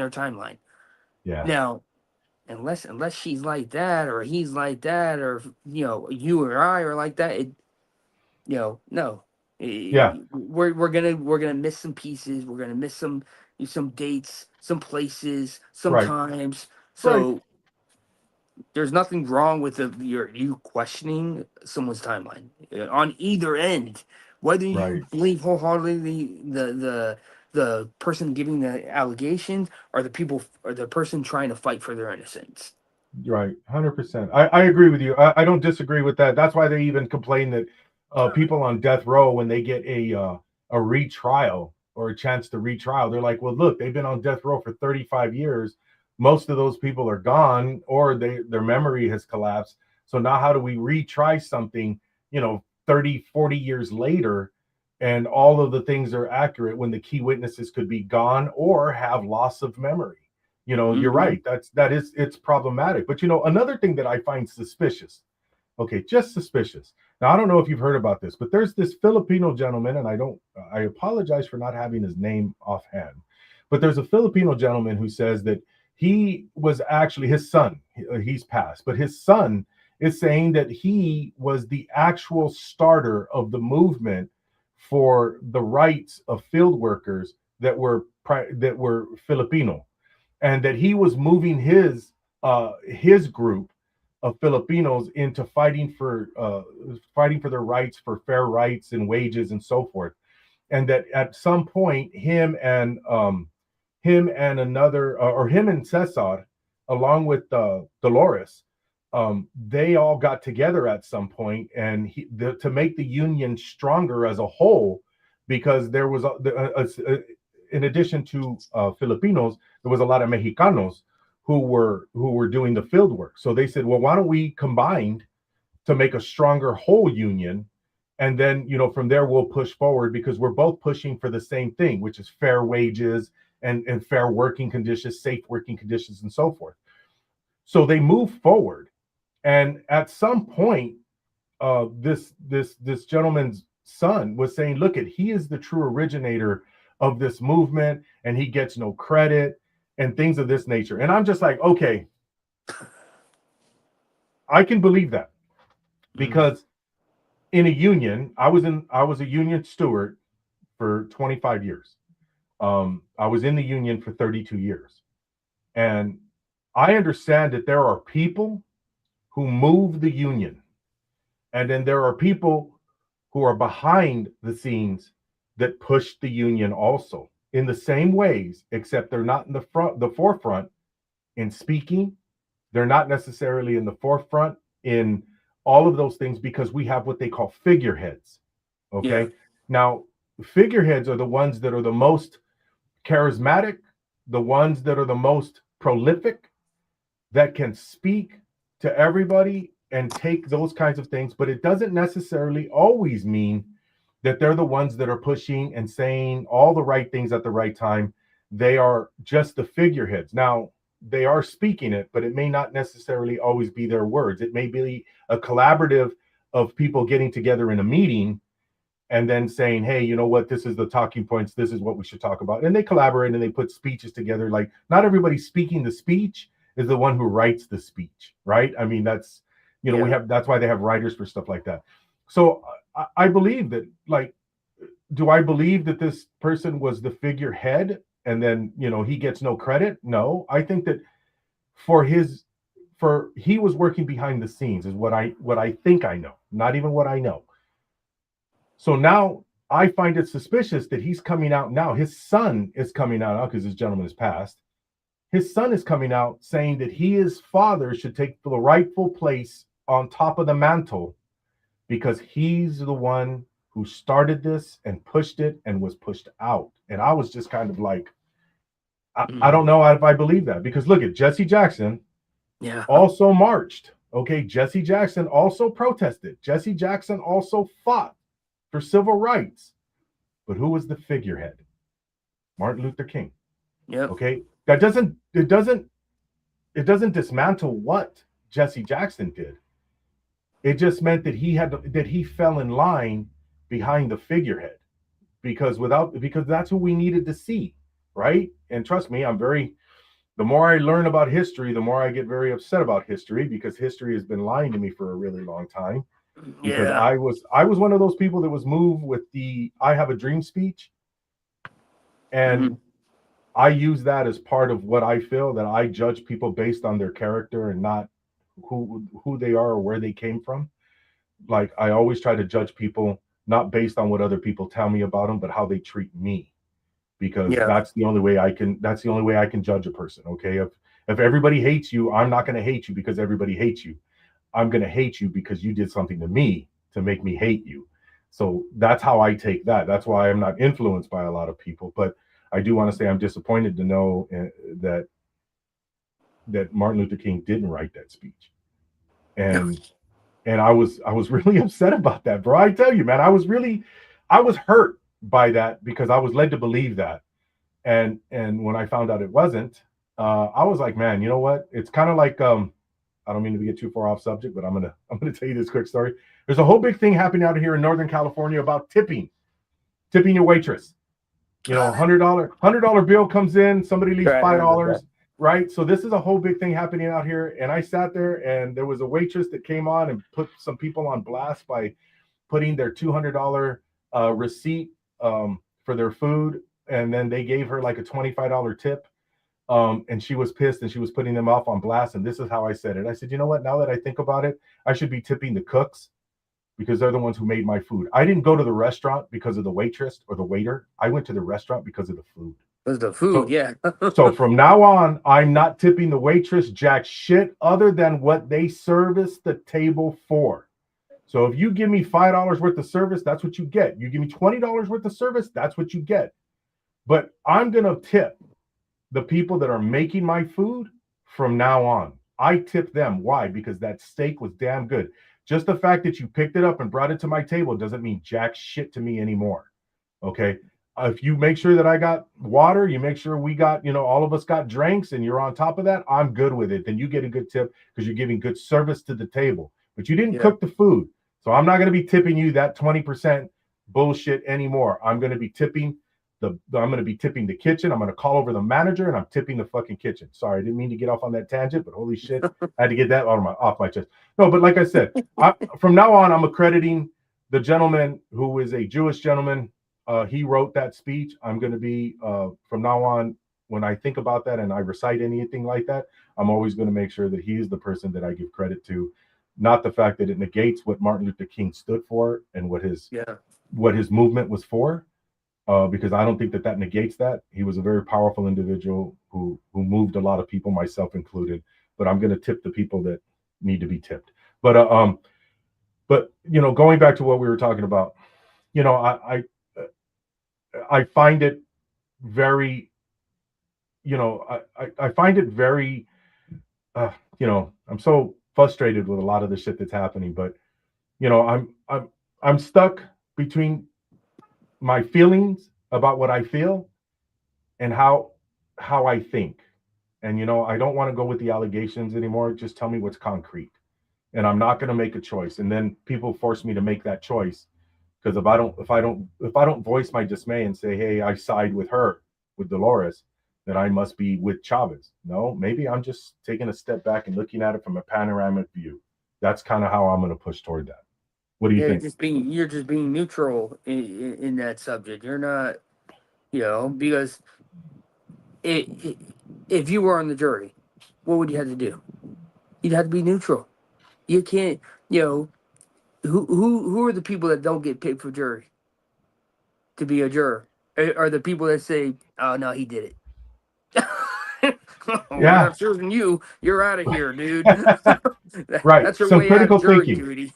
timeline. Yeah. Now, unless she's like that or he's like that, or you know, you or I are like that, you know, no. Yeah. We're gonna miss some pieces. We're gonna miss some dates, some places, some Right. times. Right. So there's nothing wrong with you questioning someone's timeline on either end, whether Right. you believe wholeheartedly the person giving the allegations or the person trying to fight for their innocence. Right, 100%. I agree with you. I don't disagree with that. That's why they even complain that people on death row, when they get a retrial or a chance to retrial, they're like, well, look, they've been on death row for 35 years. Most of those people are gone, or their memory has collapsed. So now how do we retry something, you know, 30, 40 years later, and all of the things are accurate when the key witnesses could be gone or have loss of memory? You know, you're Mm-hmm. right. It's problematic. But you know, another thing that I find suspicious, okay, just suspicious. Now, I don't know if you've heard about this, but there's this Filipino gentleman, and I apologize for not having his name offhand, but there's a Filipino gentleman who says that he was actually his son. He's passed, but his son is saying that he was the actual starter of the movement for the rights of field workers that were Filipino, and that he was moving his group of Filipinos into fighting for their rights, for fair rights and wages and so forth. And that at some point, him and Cesar, along with Dolores, they all got together at some point, and to make the union stronger as a whole, because there was in addition to Filipinos, there was a lot of Mexicanos who were doing the field work. So they said, well, why don't we combine to make a stronger whole union, and then, you know, from there we'll push forward, because we're both pushing for the same thing, which is fair wages and fair working conditions, safe working conditions, and so forth. So they move forward, and at some point, this gentleman's son was saying, look, he is the true originator of this movement, and he gets no credit and things of this nature. And I'm just like, okay, I can believe that, because in a union, I was a union steward for 25 years. I was in the union for 32 years. And I understand that there are people who move the union, and then there are people who are behind the scenes that push the union also in the same ways, except they're not in the forefront in speaking. They're not necessarily in the forefront in all of those things, because we have what they call figureheads. Okay. Yeah. Now, figureheads are the ones that are the most charismatic, the ones that are the most prolific, that can speak to everybody and take those kinds of things, but it doesn't necessarily always mean that they're the ones that are pushing and saying all the right things at the right time. They are just the figureheads. Now, they are speaking it, but it may not necessarily always be their words. It may be a collaborative of people getting together in a meeting and then saying, hey, you know what, this is the talking points, this is what we should talk about. And they collaborate and they put speeches together. Like, not everybody speaking the speech is the one who writes the speech, right? I mean, that's, you know, we have, that's why they have writers for stuff like that. So I believe that, like, do I believe that this person was the figurehead and then, you know, he gets no credit? No, I think that he was working behind the scenes is what I think I know, not even what I know. So now I find it suspicious that he's coming out now. His son is coming out now because this gentleman has passed. His son is coming out saying that his father should take the rightful place on top of the mantle because he's the one who started this and pushed it and was pushed out. And I was just kind of like, I don't know if I believe that, because look at Jesse Jackson also marched. Okay, Jesse Jackson also protested. Jesse Jackson also fought for civil rights. But who was the figurehead? Martin Luther King. Okay, that doesn't dismantle what Jesse Jackson did. It just meant that he fell in line behind the figurehead, because that's who we needed to see, right? And trust me, the more I learn about history, the more I get very upset about history, because history has been lying to me for a really long time. Because I was one of those people that was moved with the "I have a dream" speech, and I use that as part of what I feel, that I judge people based on their character and not who they are or where they came from. Like, I always try to judge people not based on what other people tell me about them, but how they treat me, because that's the only way I can judge a person. Okay, if everybody hates you, I'm not going to hate you because everybody hates you. I'm going to hate you because you did something to me to make me hate you. So that's how I take that. That's why I'm not influenced by a lot of people. But I do want to say I'm disappointed to know that Martin Luther King didn't write that speech. And I was really upset about that, bro. I tell you, man, I was hurt by that, because I was led to believe that. And when I found out it wasn't, I was like, man, you know what? It's kind of like, I don't mean to get too far off subject, but I'm gonna tell you this quick story. There's a whole big thing happening out here in Northern California about tipping your waitress. You know, $100 bill comes in, somebody leaves $5, right? So this is a whole big thing happening out here. And I sat there, and there was a waitress that came on and put some people on blast by putting their $200 receipt for their food, and then they gave her like a $25 tip. And she was pissed, and she was putting them off on blast. And this is how I said it. I said, you know what? Now that I think about it, I should be tipping the cooks, because they're the ones who made my food. I didn't go to the restaurant because of the waitress or the waiter. I went to the restaurant because of the food. Because the food, So from now on, I'm not tipping the waitress jack shit other than what they service the table for. So if you give me $5 worth of service, that's what you get. You give me $20 worth of service, that's what you get. But I'm going to tip the people that are making my food from now on. I tip them. Why? Because that steak was damn good. Just the fact that you picked it up and brought it to my table doesn't mean jack shit to me anymore. Okay? If you make sure that I got water, you make sure we got, all of us got drinks, and you're on top of that, I'm good with it. Then you get a good tip because you're giving good service to the table. But you didn't cook the food. So I'm not going to be tipping you that 20% bullshit anymore. I'm going to be tipping the kitchen. I'm going to call over the manager, and I'm tipping the fucking kitchen. Sorry, I didn't mean to get off on that tangent, but holy shit, I had to get that off my chest. No, but like I said, from now on, I'm accrediting the gentleman who is a Jewish gentleman. He wrote that speech. I'm going to be, from now on, when I think about that and I recite anything like that, I'm always going to make sure that he's the person that I give credit to, not the fact that it negates what Martin Luther King stood for and what his movement was for. Because I don't think that negates that. He was a very powerful individual who moved a lot of people, myself included. But I'm going to tip the people that need to be tipped. But going back to what we were talking about, I find it very, I find it very, I'm so frustrated with a lot of the shit that's happening. But you know, I'm stuck between my feelings about what I feel and how I think. And you know, I don't want to go with the allegations anymore. Just tell me what's concrete. And I'm not going to make a choice. And then people force me to make that choice, because if I don't voice my dismay and say, hey, I side with her, with Dolores, then I must be with Chavez. No, maybe I'm just taking a step back and looking at it from a panoramic view. That's kind of how I'm going to push toward that. What do you think? You're just being neutral in that subject. You're not, you know, because if you were on the jury, what would you have to do? You'd have to be neutral. You can't, you know, who are the people that don't get picked for jury to be a juror? Are the people that say, "Oh no, he did it." We're not choosing you. You're out of here, dude. Right. That's your Some way critical out of jury thinking. duty.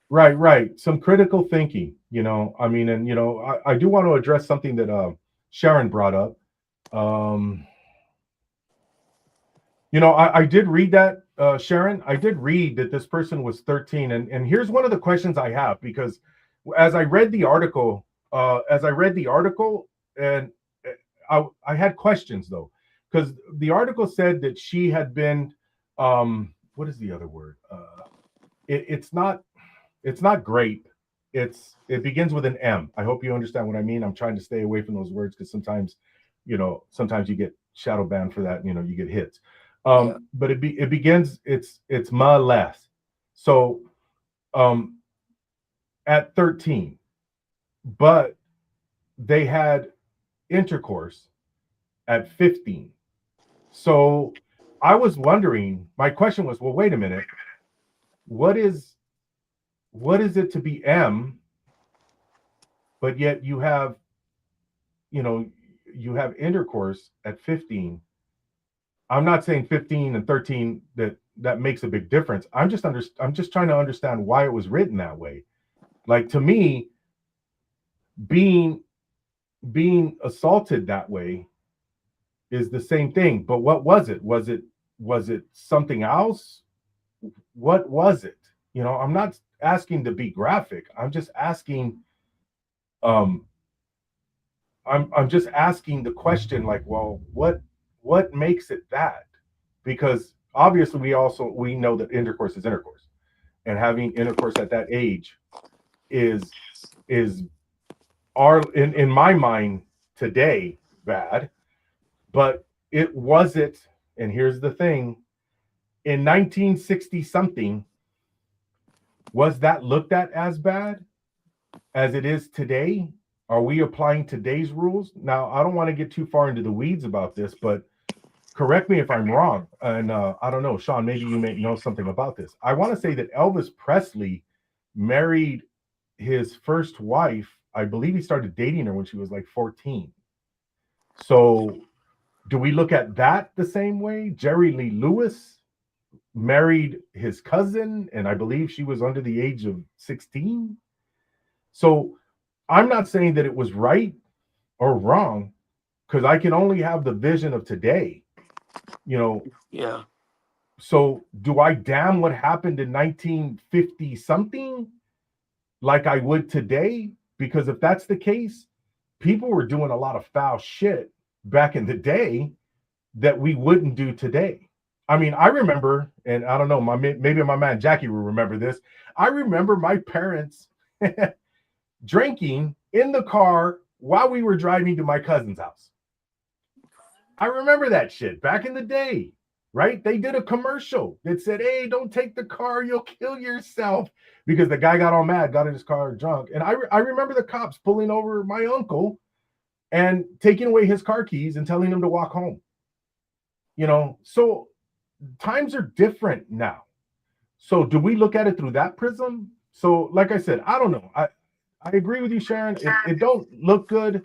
Right. Some critical thinking, you know. I mean, and you know, I do want to address something that Sharon brought up. You know, I did read that, Sharon. I did read that this person was 13, and here's one of the questions I have, because as I read the article, and I had questions though, because the article said that she had been, what is the other word? It's not grape. It begins with an M. I hope you understand what I mean. I'm trying to stay away from those words because sometimes you get shadow banned for that. You know, you get hits. But it begins. It's ma less. So, at 13, but they had intercourse at 15. So I was wondering. My question was, well, wait a minute. What is it to be M, but yet you have intercourse at 15? I'm not saying 15 and 13 that makes a big difference. I'm just trying to understand why it was written that way. Like, to me, being assaulted that way is the same thing. But what was it? Was it something else? What was it? You know, I'm not asking to be graphic. I'm just asking. I'm just asking the question, like, well, what makes it that? Because obviously we know that intercourse is intercourse, and having intercourse at that age is in my mind today bad. But it wasn't, and here's the thing, in 1960 something, was that looked at as bad as it is today? Are we applying today's rules? Now, I don't want to get too far into the weeds about this, but correct me if I'm wrong. And I don't know, Sean, maybe you may know something about this. I want to say that Elvis Presley married his first wife. I believe he started dating her when she was like 14. So do we look at that the same way? Jerry Lee Lewis married his cousin, and I believe she was under the age of 16. So I'm not saying that it was right or wrong, because I can only have the vision of today, you know. Yeah. So do I damn what happened in 1950 something like I would today? Because if that's the case, people were doing a lot of foul shit back in the day that we wouldn't do today. I mean, I remember, and I don't know, maybe my man Jackie will remember this. I remember my parents drinking in the car while we were driving to my cousin's house. I remember that shit back in the day, right? They did a commercial that said, hey, don't take the car, you'll kill yourself, because the guy got all mad, got in his car drunk. And I remember the cops pulling over my uncle and taking away his car keys and telling him to walk home. You know, so times are different now. So do we look at it through that prism? So like I said, I don't know. I agree with you, Sharon. It don't look good.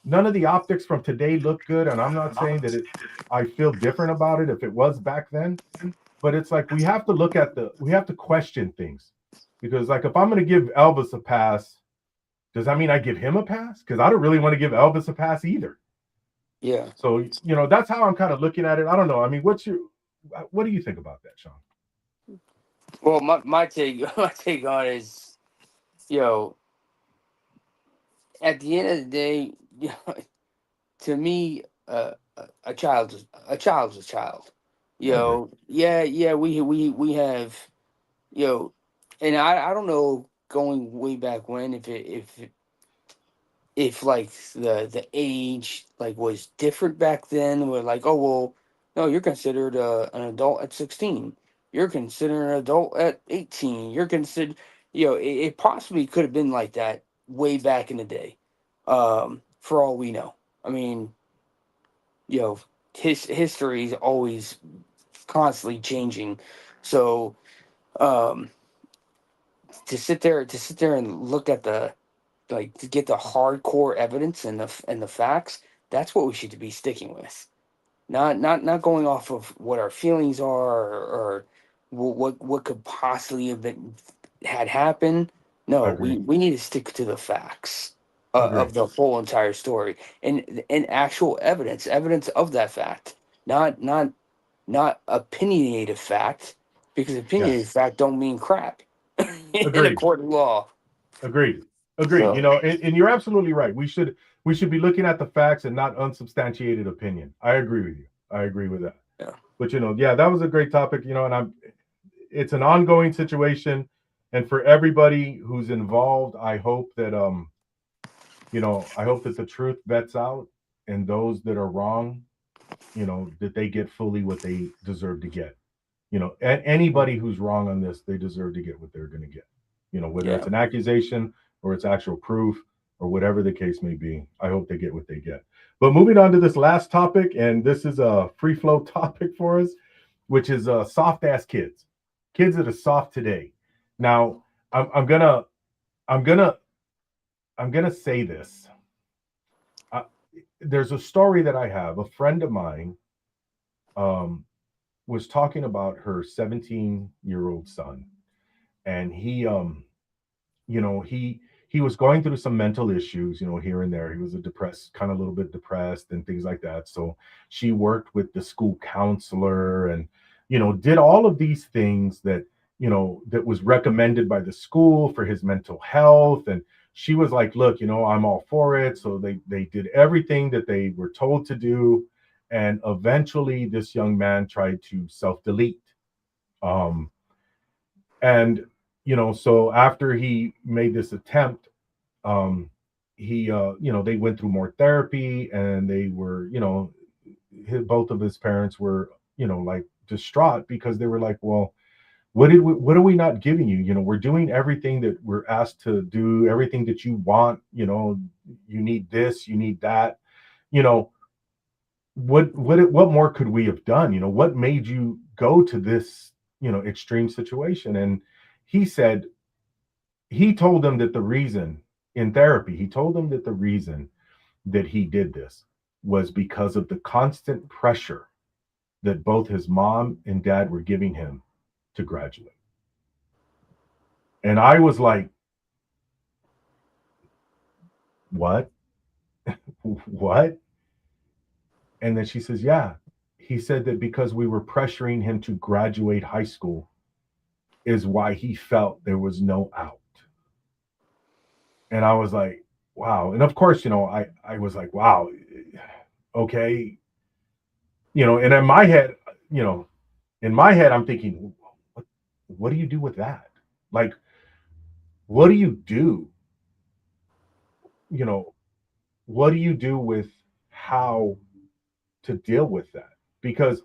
None of the optics from today look good. And I'm not saying that I feel different about it if it was back then. But it's like we have to question things. Because like if I'm going to give Elvis a pass, does that mean I give him a pass? Because I don't really want to give Elvis a pass either. Yeah. So, you know, that's how I'm kind of looking at it. I don't know. I mean, what do you think about that, Sean? Well, my take my take on it is, yo, at the end of the day, you know, to me, a child is a child is a child. I agree. Yo, yeah, we have, yo, and I don't know going way back when if like the age like was different back then. We're like, oh well, no, you're considered an adult at 16. You're considered an adult at 18. You're considered, it possibly could have been like that way back in the day. For all we know. I mean, you know, history is always constantly changing. So um, to sit there and look at the like to get the hardcore evidence and the facts, that's what we should be sticking with. Not going off of what our feelings are, or what could possibly have been had happened. No, we Agree. we need to stick to the facts Agree. of the whole entire story, and actual evidence of that fact, not opinionated fact, because Yes. opinionated fact don't mean crap in a Agreed. court of law. Agreed. Agreed. So And you're absolutely right. We should be looking at the facts and not unsubstantiated opinion. I agree with you. I agree with that. yeah, But yeah, that was a great topic. And it's an ongoing situation, and for everybody who's involved, I hope that the truth vets out, and those that are wrong, that they get fully what they deserve to get. And anybody who's wrong on this, they deserve to get what they're going to get. Whether it's yeah, an accusation or it's actual proof or whatever the case may be, I hope they get what they get. But moving on to this last topic, and this is a free flow topic for us, which is soft ass kids that are soft today. Now, I'm gonna I'm gonna I'm gonna say this. Uh, there's a story that I have. A friend of mine um, was talking about her 17-year-old son, and he was going through some mental issues, here and there. He was a depressed, kind of a little bit depressed and things like that. So she worked with the school counselor and did all of these things that was recommended by the school for his mental health. And she was like, look, I'm all for it. So they did everything that they were told to do, and eventually this young man tried to self delete. um and so after he made this attempt, um he they went through more therapy, and they were both of his parents were like distraught, because they were like, well, what are we not giving you? We're doing everything that we're asked to do, everything that you want. You need this, you need that. you know what more could we have done? What made you go to this extreme situation? And he said, he told them that the reason, in therapy, he told them that the reason that he did this was because of the constant pressure that both his mom and dad were giving him to graduate. And I was like, what? What? And then she says, yeah. He said that because we were pressuring him to graduate high school is why he felt there was no out. And I was like, wow. And of course, I was like, wow, okay. And you know, in my head, I'm thinking, what do you do with that? Like, what do you do? You know, what do you do with how to deal with that? Because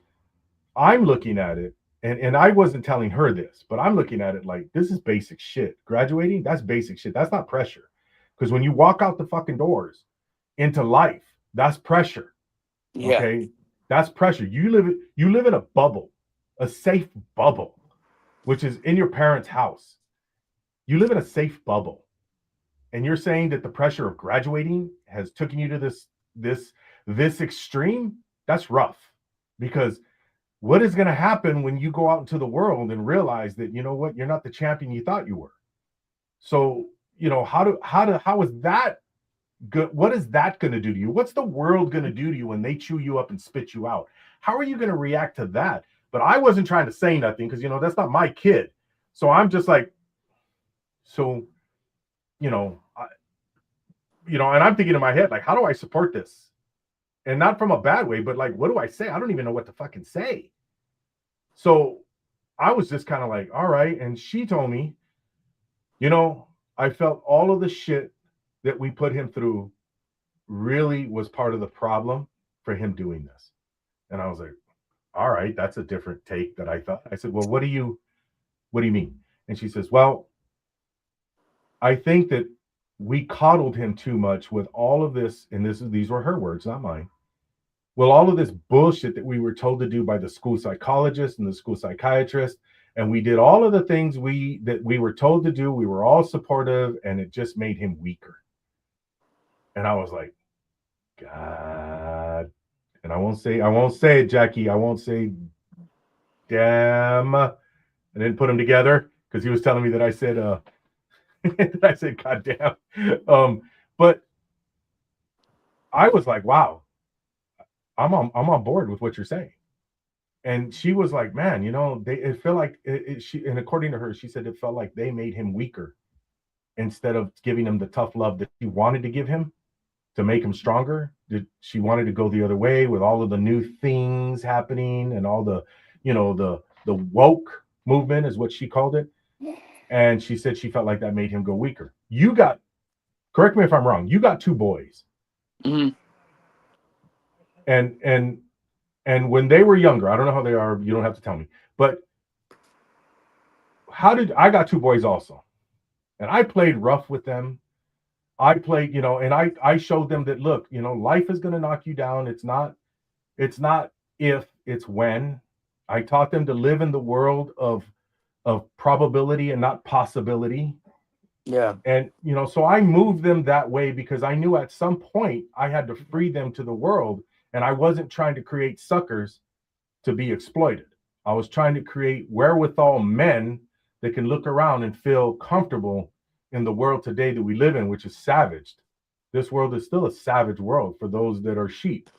I'm looking at it, and I wasn't telling her this, but I'm looking at it like, this is basic shit. Graduating, that's basic shit. That's not pressure. Because when you walk out the fucking doors into life, that's pressure. yeah, Okay? That's pressure. You live in a bubble, a safe bubble, which is in your parents' house. You live in a safe bubble. And you're saying that the pressure of graduating has taken you to this extreme? That's rough. Because what is going to happen when you go out into the world and realize that, what, you're not the champion you thought you were? So, how is that good? What is that going to do to you? What's the world going to do to you when they chew you up and spit you out? How are you going to react to that? But I wasn't trying to say nothing, because that's not my kid. So I'm just like, so, you know, and I'm thinking in my head, like, how do I support this? And not from a bad way, but like, what do I say? I don't even know what to fucking say. So I was just kind of like, all right. And she told me, I felt all of the shit that we put him through really was part of the problem for him doing this. And I was like, all right, that's a different take that I thought. I said, well, what do you mean? And she says, well, I think that we coddled him too much with all of this, and these were her words, not mine. Well, all of this bullshit that we were told to do by the school psychologist and the school psychiatrist, and we did all of the things that we were told to do. We were all supportive, and it just made him weaker. And I was like, God. And I won't say it, Jackie. I won't say, damn. I didn't put them together because he was telling me that I said, I said, God damn. But I was like, wow, I'm on board with what you're saying. And she was like, man, it felt like and according to her, she said it felt like they made him weaker instead of giving him the tough love that she wanted to give him to make him stronger. She wanted to go the other way with all of the new things happening and all the, the woke movement is what she called it. And she said she felt like that made him go weaker. Correct me if I'm wrong, you got 2 boys. Mm-hmm. And when they were younger, I don't know how they are, you don't have to tell me, but I got 2 boys also. And I played rough with them. I played, and I showed them that, look, life is going to knock you down. It's not if, it's when. I taught them to live in the world of probability and not possibility. Yeah. And, so I moved them that way because I knew at some point I had to free them to the world. And I wasn't trying to create suckers to be exploited. I was trying to create wherewithal men that can look around and feel comfortable in the world today that we live in, which is savaged. This world is still a savage world for those that are sheep.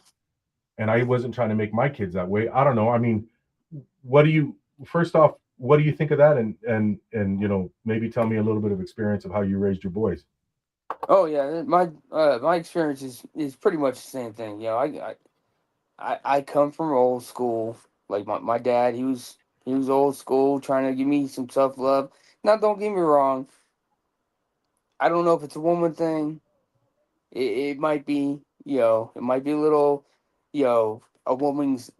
And I wasn't trying to make my kids that way. I don't know. I mean, first off, what do you think of that? And maybe tell me a little bit of experience of how you raised your boys. Oh yeah, my experience is pretty much the same thing. I come from old school. Like my dad, he was old school, trying to give me some tough love. Now, don't get me wrong. I don't know if it's a woman thing. It might be, it might be a little, a woman's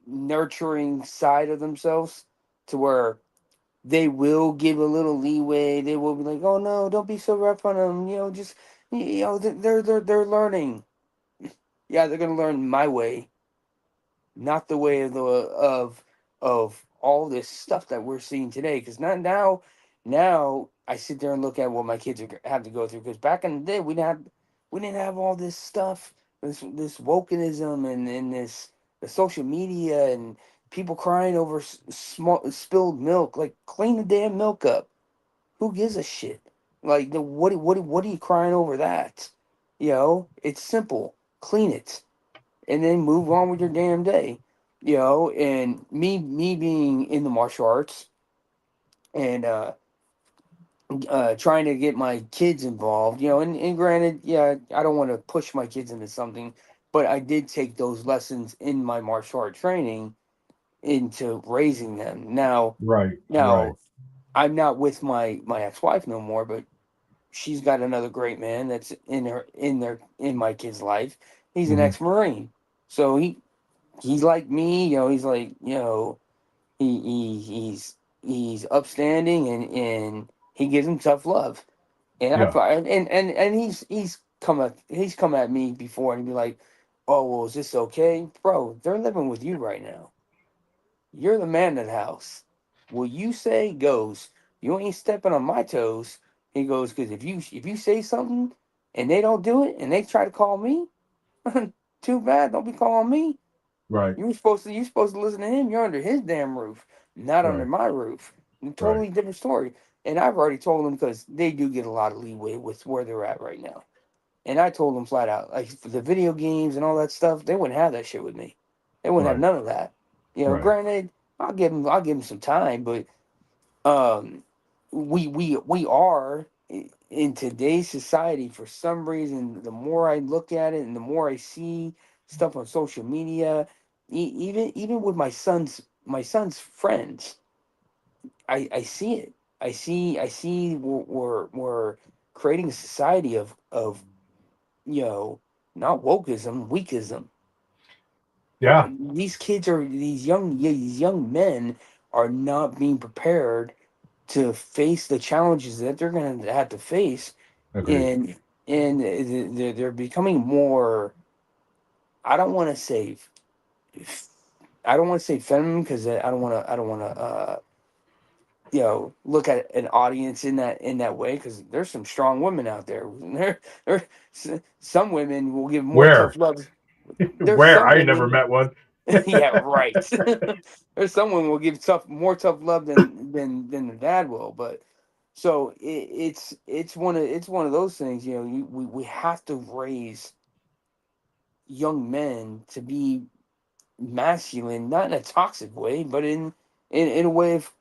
nurturing side of themselves to where they will give a little leeway. They will be like, "Oh no, don't be so rough on them." Just they're learning. Yeah, they're gonna learn my way, not the way of all this stuff that we're seeing today. Because not now I sit there and look at what my kids have to go through. Because back in the day, we didn't have all this stuff, this wokeism and this the social media and people crying over small spilled milk. Like, clean the damn milk up. Who gives a shit? Like, what are you crying over that? It's simple. Clean it and then move on with your damn day. And me being in the martial arts and trying to get my kids involved, and granted, yeah, I don't want to push my kids into something, but I did take those lessons in my martial art training into raising them. Right. I'm not with my ex-wife no more, but she's got another great man that's in my kid's life. He's an ex-Marine. So he's like me, he's like, he's upstanding and he gives him tough love. And Yeah. he's come at me before and be like, "Oh, well, is this okay?" Bro, they're living with you right now. You're the man of the house. What you say goes. You ain't stepping on my toes. He goes, because if you say something and they don't do it and they try to call me, too bad. Don't be calling me. Right. You're supposed to listen to him. You're under his damn roof, not under my roof. Totally different story. And I've already told them, because they do get a lot of leeway with where they're at right now. And I told them flat out, like, for the video games and all that stuff, they wouldn't have that shit with me. They wouldn't have none of that. Right. Granted, I'll give them some time, but um we are in today's society, for some reason, the more I look at it and the more I see stuff on social media, even with my son's friends, I see it. I see we're creating a society of you know, not wokeism, weakism. Yeah, These young men are not being prepared to face the challenges that they're going to have to face, agreed. and they're becoming more. I don't want to say I don't want to say feminine, because I don't want to look at an audience in that way, because there's some strong women out there. Some women will give more tough Where? love. There's Where? some I ain't never women. met one. Yeah, right. There's someone will give more tough love than the dad will. But so it's one of those things. We have to raise young men to be masculine, not in a toxic way, but in a way of,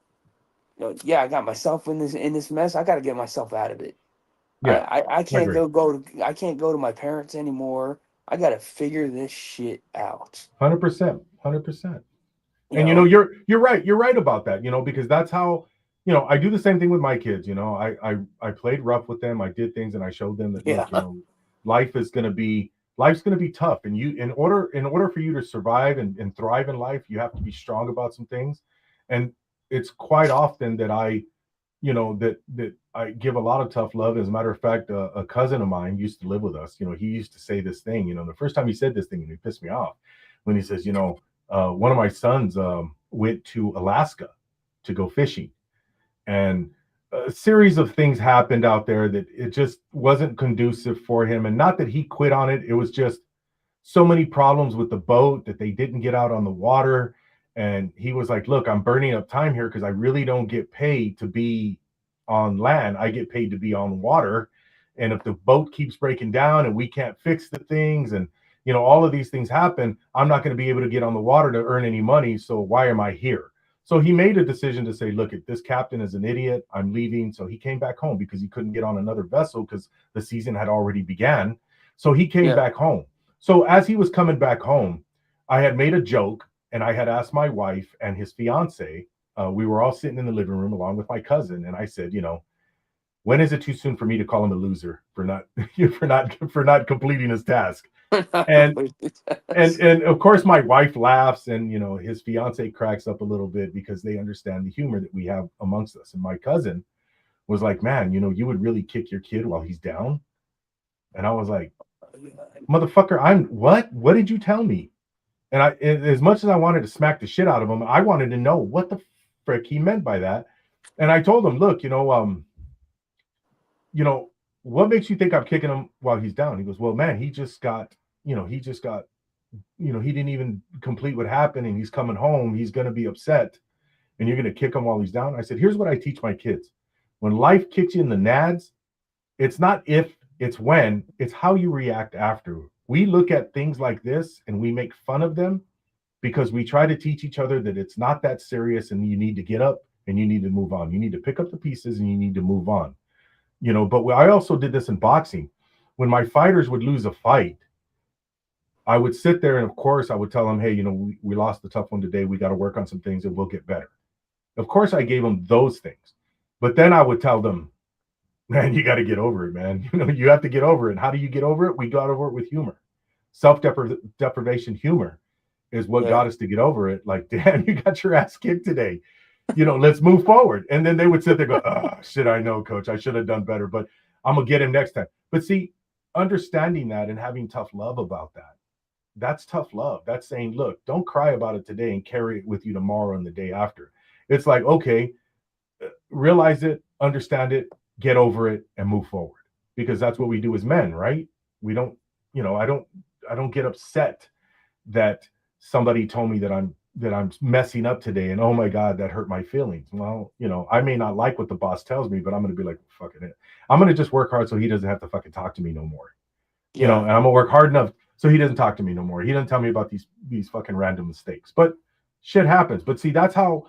yeah, I got myself in this mess. I got to get myself out of it. I, Yeah, I I I can't agree. I can't go to my parents anymore. I got to figure this shit out. 100%. 100%. You And know. you're right. You're right about that, because that's how, I do the same thing with my kids. I played rough with them. I did things and I showed them that, look, Yeah. life is going to be life's going to be tough, and in order for you to survive and thrive in life, you have to be strong about some things. And it's quite often that that I give a lot of tough love. As a matter of fact, a cousin of mine used to live with us. He used to say this thing. The first time he said this thing, and he pissed me off when he says, one of my sons went to Alaska to go fishing, and a series of things happened out there that it just wasn't conducive for him. And not that he quit on it; it was just so many problems with the boat that they didn't get out on the water. And he was like, look, I'm burning up time here because I really don't get paid to be on land. I get paid to be on water. And if the boat keeps breaking down and we can't fix the things, and all of these things happen, I'm not going to be able to get on the water to earn any money. So why am I here? So he made a decision to say, look, this captain is an idiot. I'm leaving. So he came back home because he couldn't get on another vessel because the season had already began. So he came Yeah. back home. So as he was coming back home, I had made a joke, and I had asked my wife and his fiance. We were all sitting in the living room along with my cousin, and I said, when is it too soon for me to call him a loser for not for not completing his task? And and of course my wife laughs, and his fiance cracks up a little bit because they understand the humor that we have amongst us. And my cousin was like, man, you would really kick your kid while he's down. And I was like, motherfucker, what did you tell me? And as much as I wanted to smack the shit out of him, I wanted to know what the frick he meant by that. And I told him, look, you know, what makes you think I'm kicking him while he's down? He goes, well, man, he just got, he didn't even complete what happened, and he's coming home. He's going to be upset, and you're going to kick him while he's down. I said, here's what I teach my kids: when life kicks you in the nads, it's not if, it's when, it's how you react after. We look at things like this and we make fun of them because we try to teach each other that it's not that serious, and you need to get up and you need to move on. You need to pick up the pieces and you need to move on. But I also did this in boxing. When my fighters would lose a fight, I would sit there, and of course I would tell them, hey, we lost the tough one today. We got to work on some things and we'll get better. Of course I gave them those things. But then I would tell them, man, you got to get over it, man. You have to get over it. How do you get over it? We got over it with humor. Self-deprivation humor is what Yeah. got us to get over it. Like, damn, you got your ass kicked today. Let's move forward. And then they would sit there and go, oh, shit, I know, coach. I should have done better, but I'm going to get him next time. But see, understanding that and having tough love about that, that's tough love. That's saying, look, don't cry about it today and carry it with you tomorrow and the day after. It's like, okay, realize it, understand it, get over it, and move forward. Because that's what we do as men, right? We don't, I don't get upset that somebody told me that I'm messing up today, and oh my God, that hurt my feelings. Well, I may not like what the boss tells me, but I'm gonna be like, fucking it. I'm gonna just work hard so he doesn't have to fucking talk to me no more. Yeah. And I'm gonna work hard enough so he doesn't talk to me no more. He doesn't tell me about these fucking random mistakes. But shit happens. But see, that's how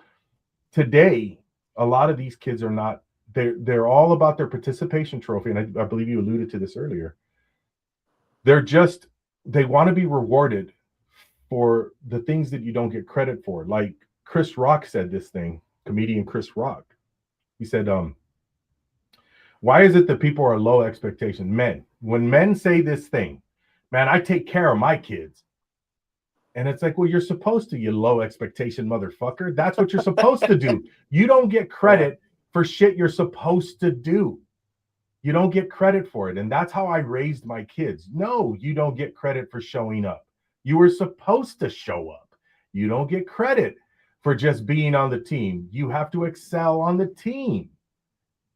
today a lot of these kids are not. They're all about their participation trophy, and I believe you alluded to this earlier. They want to be rewarded for the things that you don't get credit for. Like Chris Rock said this thing, comedian Chris Rock. He said, why is it that people are low expectation? Men, when men say this thing, man, I take care of my kids. And it's like, well, you're supposed to, you low expectation motherfucker. That's what you're supposed to do. You don't get credit for shit you're supposed to do. You don't get credit for it. And that's how I raised my kids. No, you don't get credit for showing up. You were supposed to show up. You don't get credit for just being on the team. You have to excel on the team.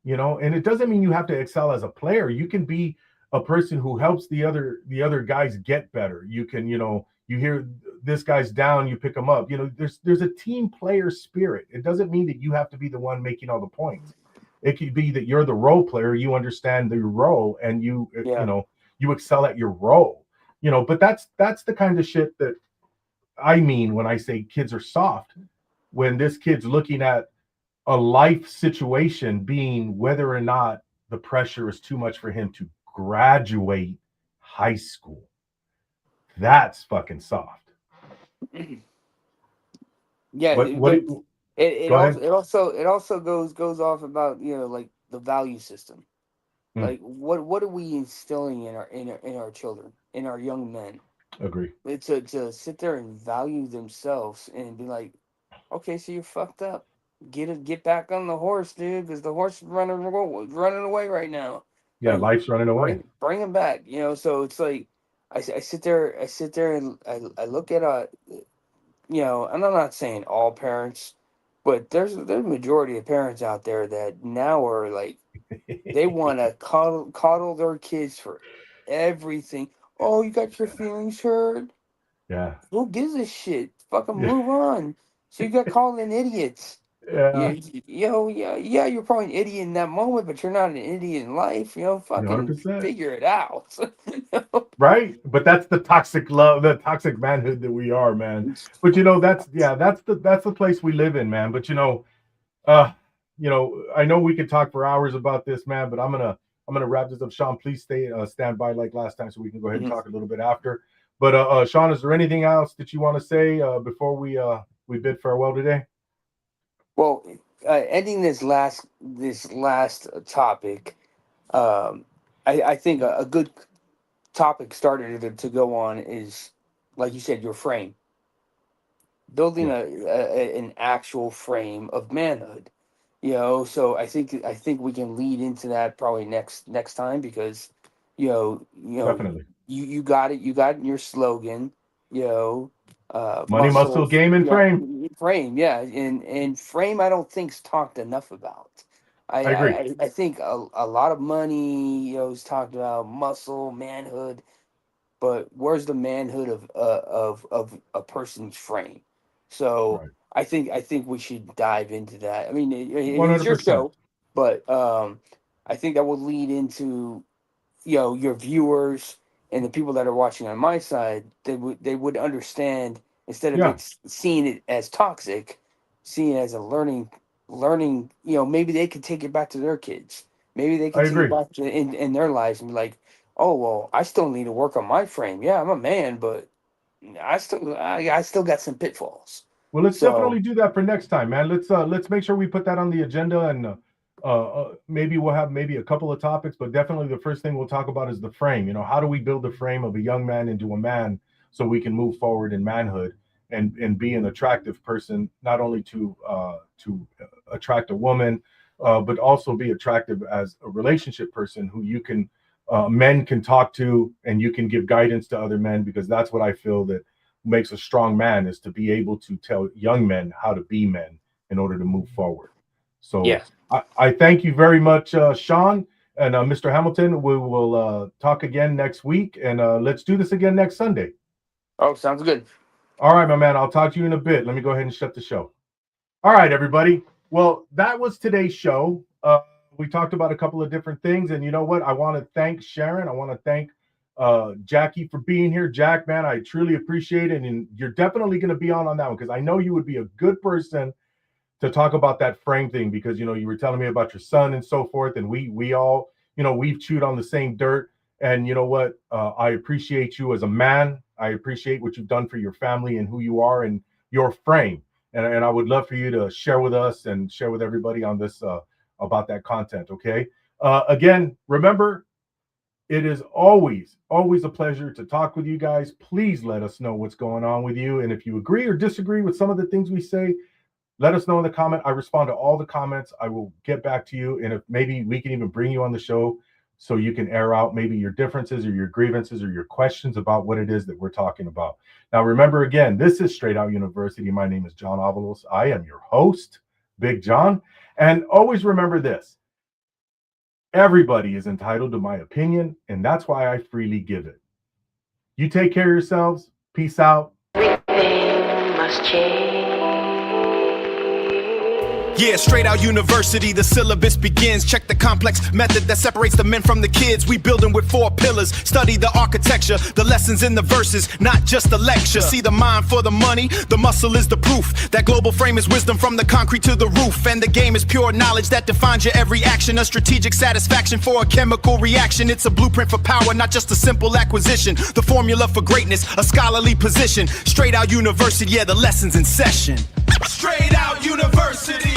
You know, and it doesn't mean you have to excel as a player. You can be a person who helps the other guys get better. You can, you know, you hear this guy's down, you pick him up. You know, there's a team player spirit. It doesn't mean that you have to be the one making all the points. It could be that you're the role player, you understand the role, and you know, you excel at your role. You know, but that's the kind of shit that I mean when I say kids are soft. When this kid's looking at a life situation being whether or not the pressure is too much for him to graduate high school. That's fucking soft. Yeah, it also goes off about, you know, like the value system. Like what are we instilling in our children, in our young men? Agree. It's to sit there and value themselves and be like, okay, so you're fucked up. Get back on the horse, dude, because the horse is running away right now. Yeah, Like, life's running away. Bring him back, you know. So it's like I sit there and I look at you know, and I'm not saying all parents, but there's a majority of parents out there that now are like they want to coddle their kids for everything. Oh, you got your feelings hurt? Yeah. Who gives a shit? Fucking Yeah. move on. So you got called an idiot. Yeah. Yeah, you're probably an idiot in that moment, but you're not an idiot in life. You know, fucking 100%. figure it out. Right? But that's the toxic love, the toxic manhood that we are, man. But you know, that's the place we live in, man. But you know, I know we could talk for hours about this, man, but I'm gonna wrap this up. Sean, please stand by like last time so we can go ahead and talk a little bit after. But Sean, is there anything else that you want to say before we bid farewell today? Well, ending this last topic, I think a good topic started to go on is, like you said, your frame. Building an actual frame of manhood, you know. So I think we can lead into that probably next time, because Definitely. you got it in your slogan, you know. Money, muscle, game, and frame, yeah. And frame I don't think's talked enough about. I agree. I think a lot of money, you know, is talked about, muscle, manhood, but where's the manhood of a person's frame? So Right. I think we should dive into that. I mean, it's your 100%. show, but I think that will lead into, you know, your viewers and the people that are watching on my side. They would understand, instead of it seeing it as toxic, seeing it as a learning. You know, maybe they could take it back to their kids. Maybe they could take it back to in their lives and be like, oh well, I still need to work on my frame. Yeah, I'm a man, but I still got some pitfalls. Well, let's definitely do that for next time, man. Let's make sure we put that on the agenda, and maybe we'll have maybe a couple of topics, but definitely the first thing we'll talk about is the frame. You know, how do we build the frame of a young man into a man so we can move forward in manhood and be an attractive person, not only to attract a woman, but also be attractive as a relationship person who you can men can talk to, and you can give guidance to other men, because that's what I feel that makes a strong man, is to be able to tell young men how to be men in order to move forward. So yeah. I thank you very much, Sean, and Mr. Hamilton. We will talk again next week, and let's do this again next Sunday. Oh, sounds good. All right, my man. I'll talk to you in a bit. Let me go ahead and shut the show. All right, everybody. Well, that was today's show. We talked about a couple of different things, and you know what? I want to thank Sharon. I want to thank Jackie for being here. Jack, man, I truly appreciate it, and you're definitely going to be on that one, because I know you would be a good person to talk about that frame thing, because you know, you were telling me about your son and so forth, and we all, you know, we've chewed on the same dirt. And you know what, I appreciate you as a man. I appreciate what you've done for your family and who you are and your frame. And I would love for you to share with us and share with everybody on this about that content. Okay. Again, remember, it is always a pleasure to talk with you guys. Please let us know what's going on with you, and if you agree or disagree with some of the things we say, let us know in the comment. I respond to all the comments. I will get back to you. And if maybe we can even bring you on the show so you can air out maybe your differences or your grievances or your questions about what it is that we're talking about. Now, remember, again, this is Straight Out University. My name is John Avalos. I am your host, Big John. And always remember this: everybody is entitled to my opinion, and that's why I freely give it. You take care of yourselves. Peace out. Everything must change. Yeah, Straight Out University, the syllabus begins. Check the complex method that separates the men from the kids. We building with 4 pillars. Study the architecture, the lessons in the verses, not just the lecture. See the mind for the money, the muscle is the proof. That global frame is wisdom from the concrete to the roof. And the game is pure knowledge that defines your every action. A strategic satisfaction for a chemical reaction. It's a blueprint for power, not just a simple acquisition. The formula for greatness, a scholarly position. Straight Out University, yeah, the lessons in session. Straight Out University.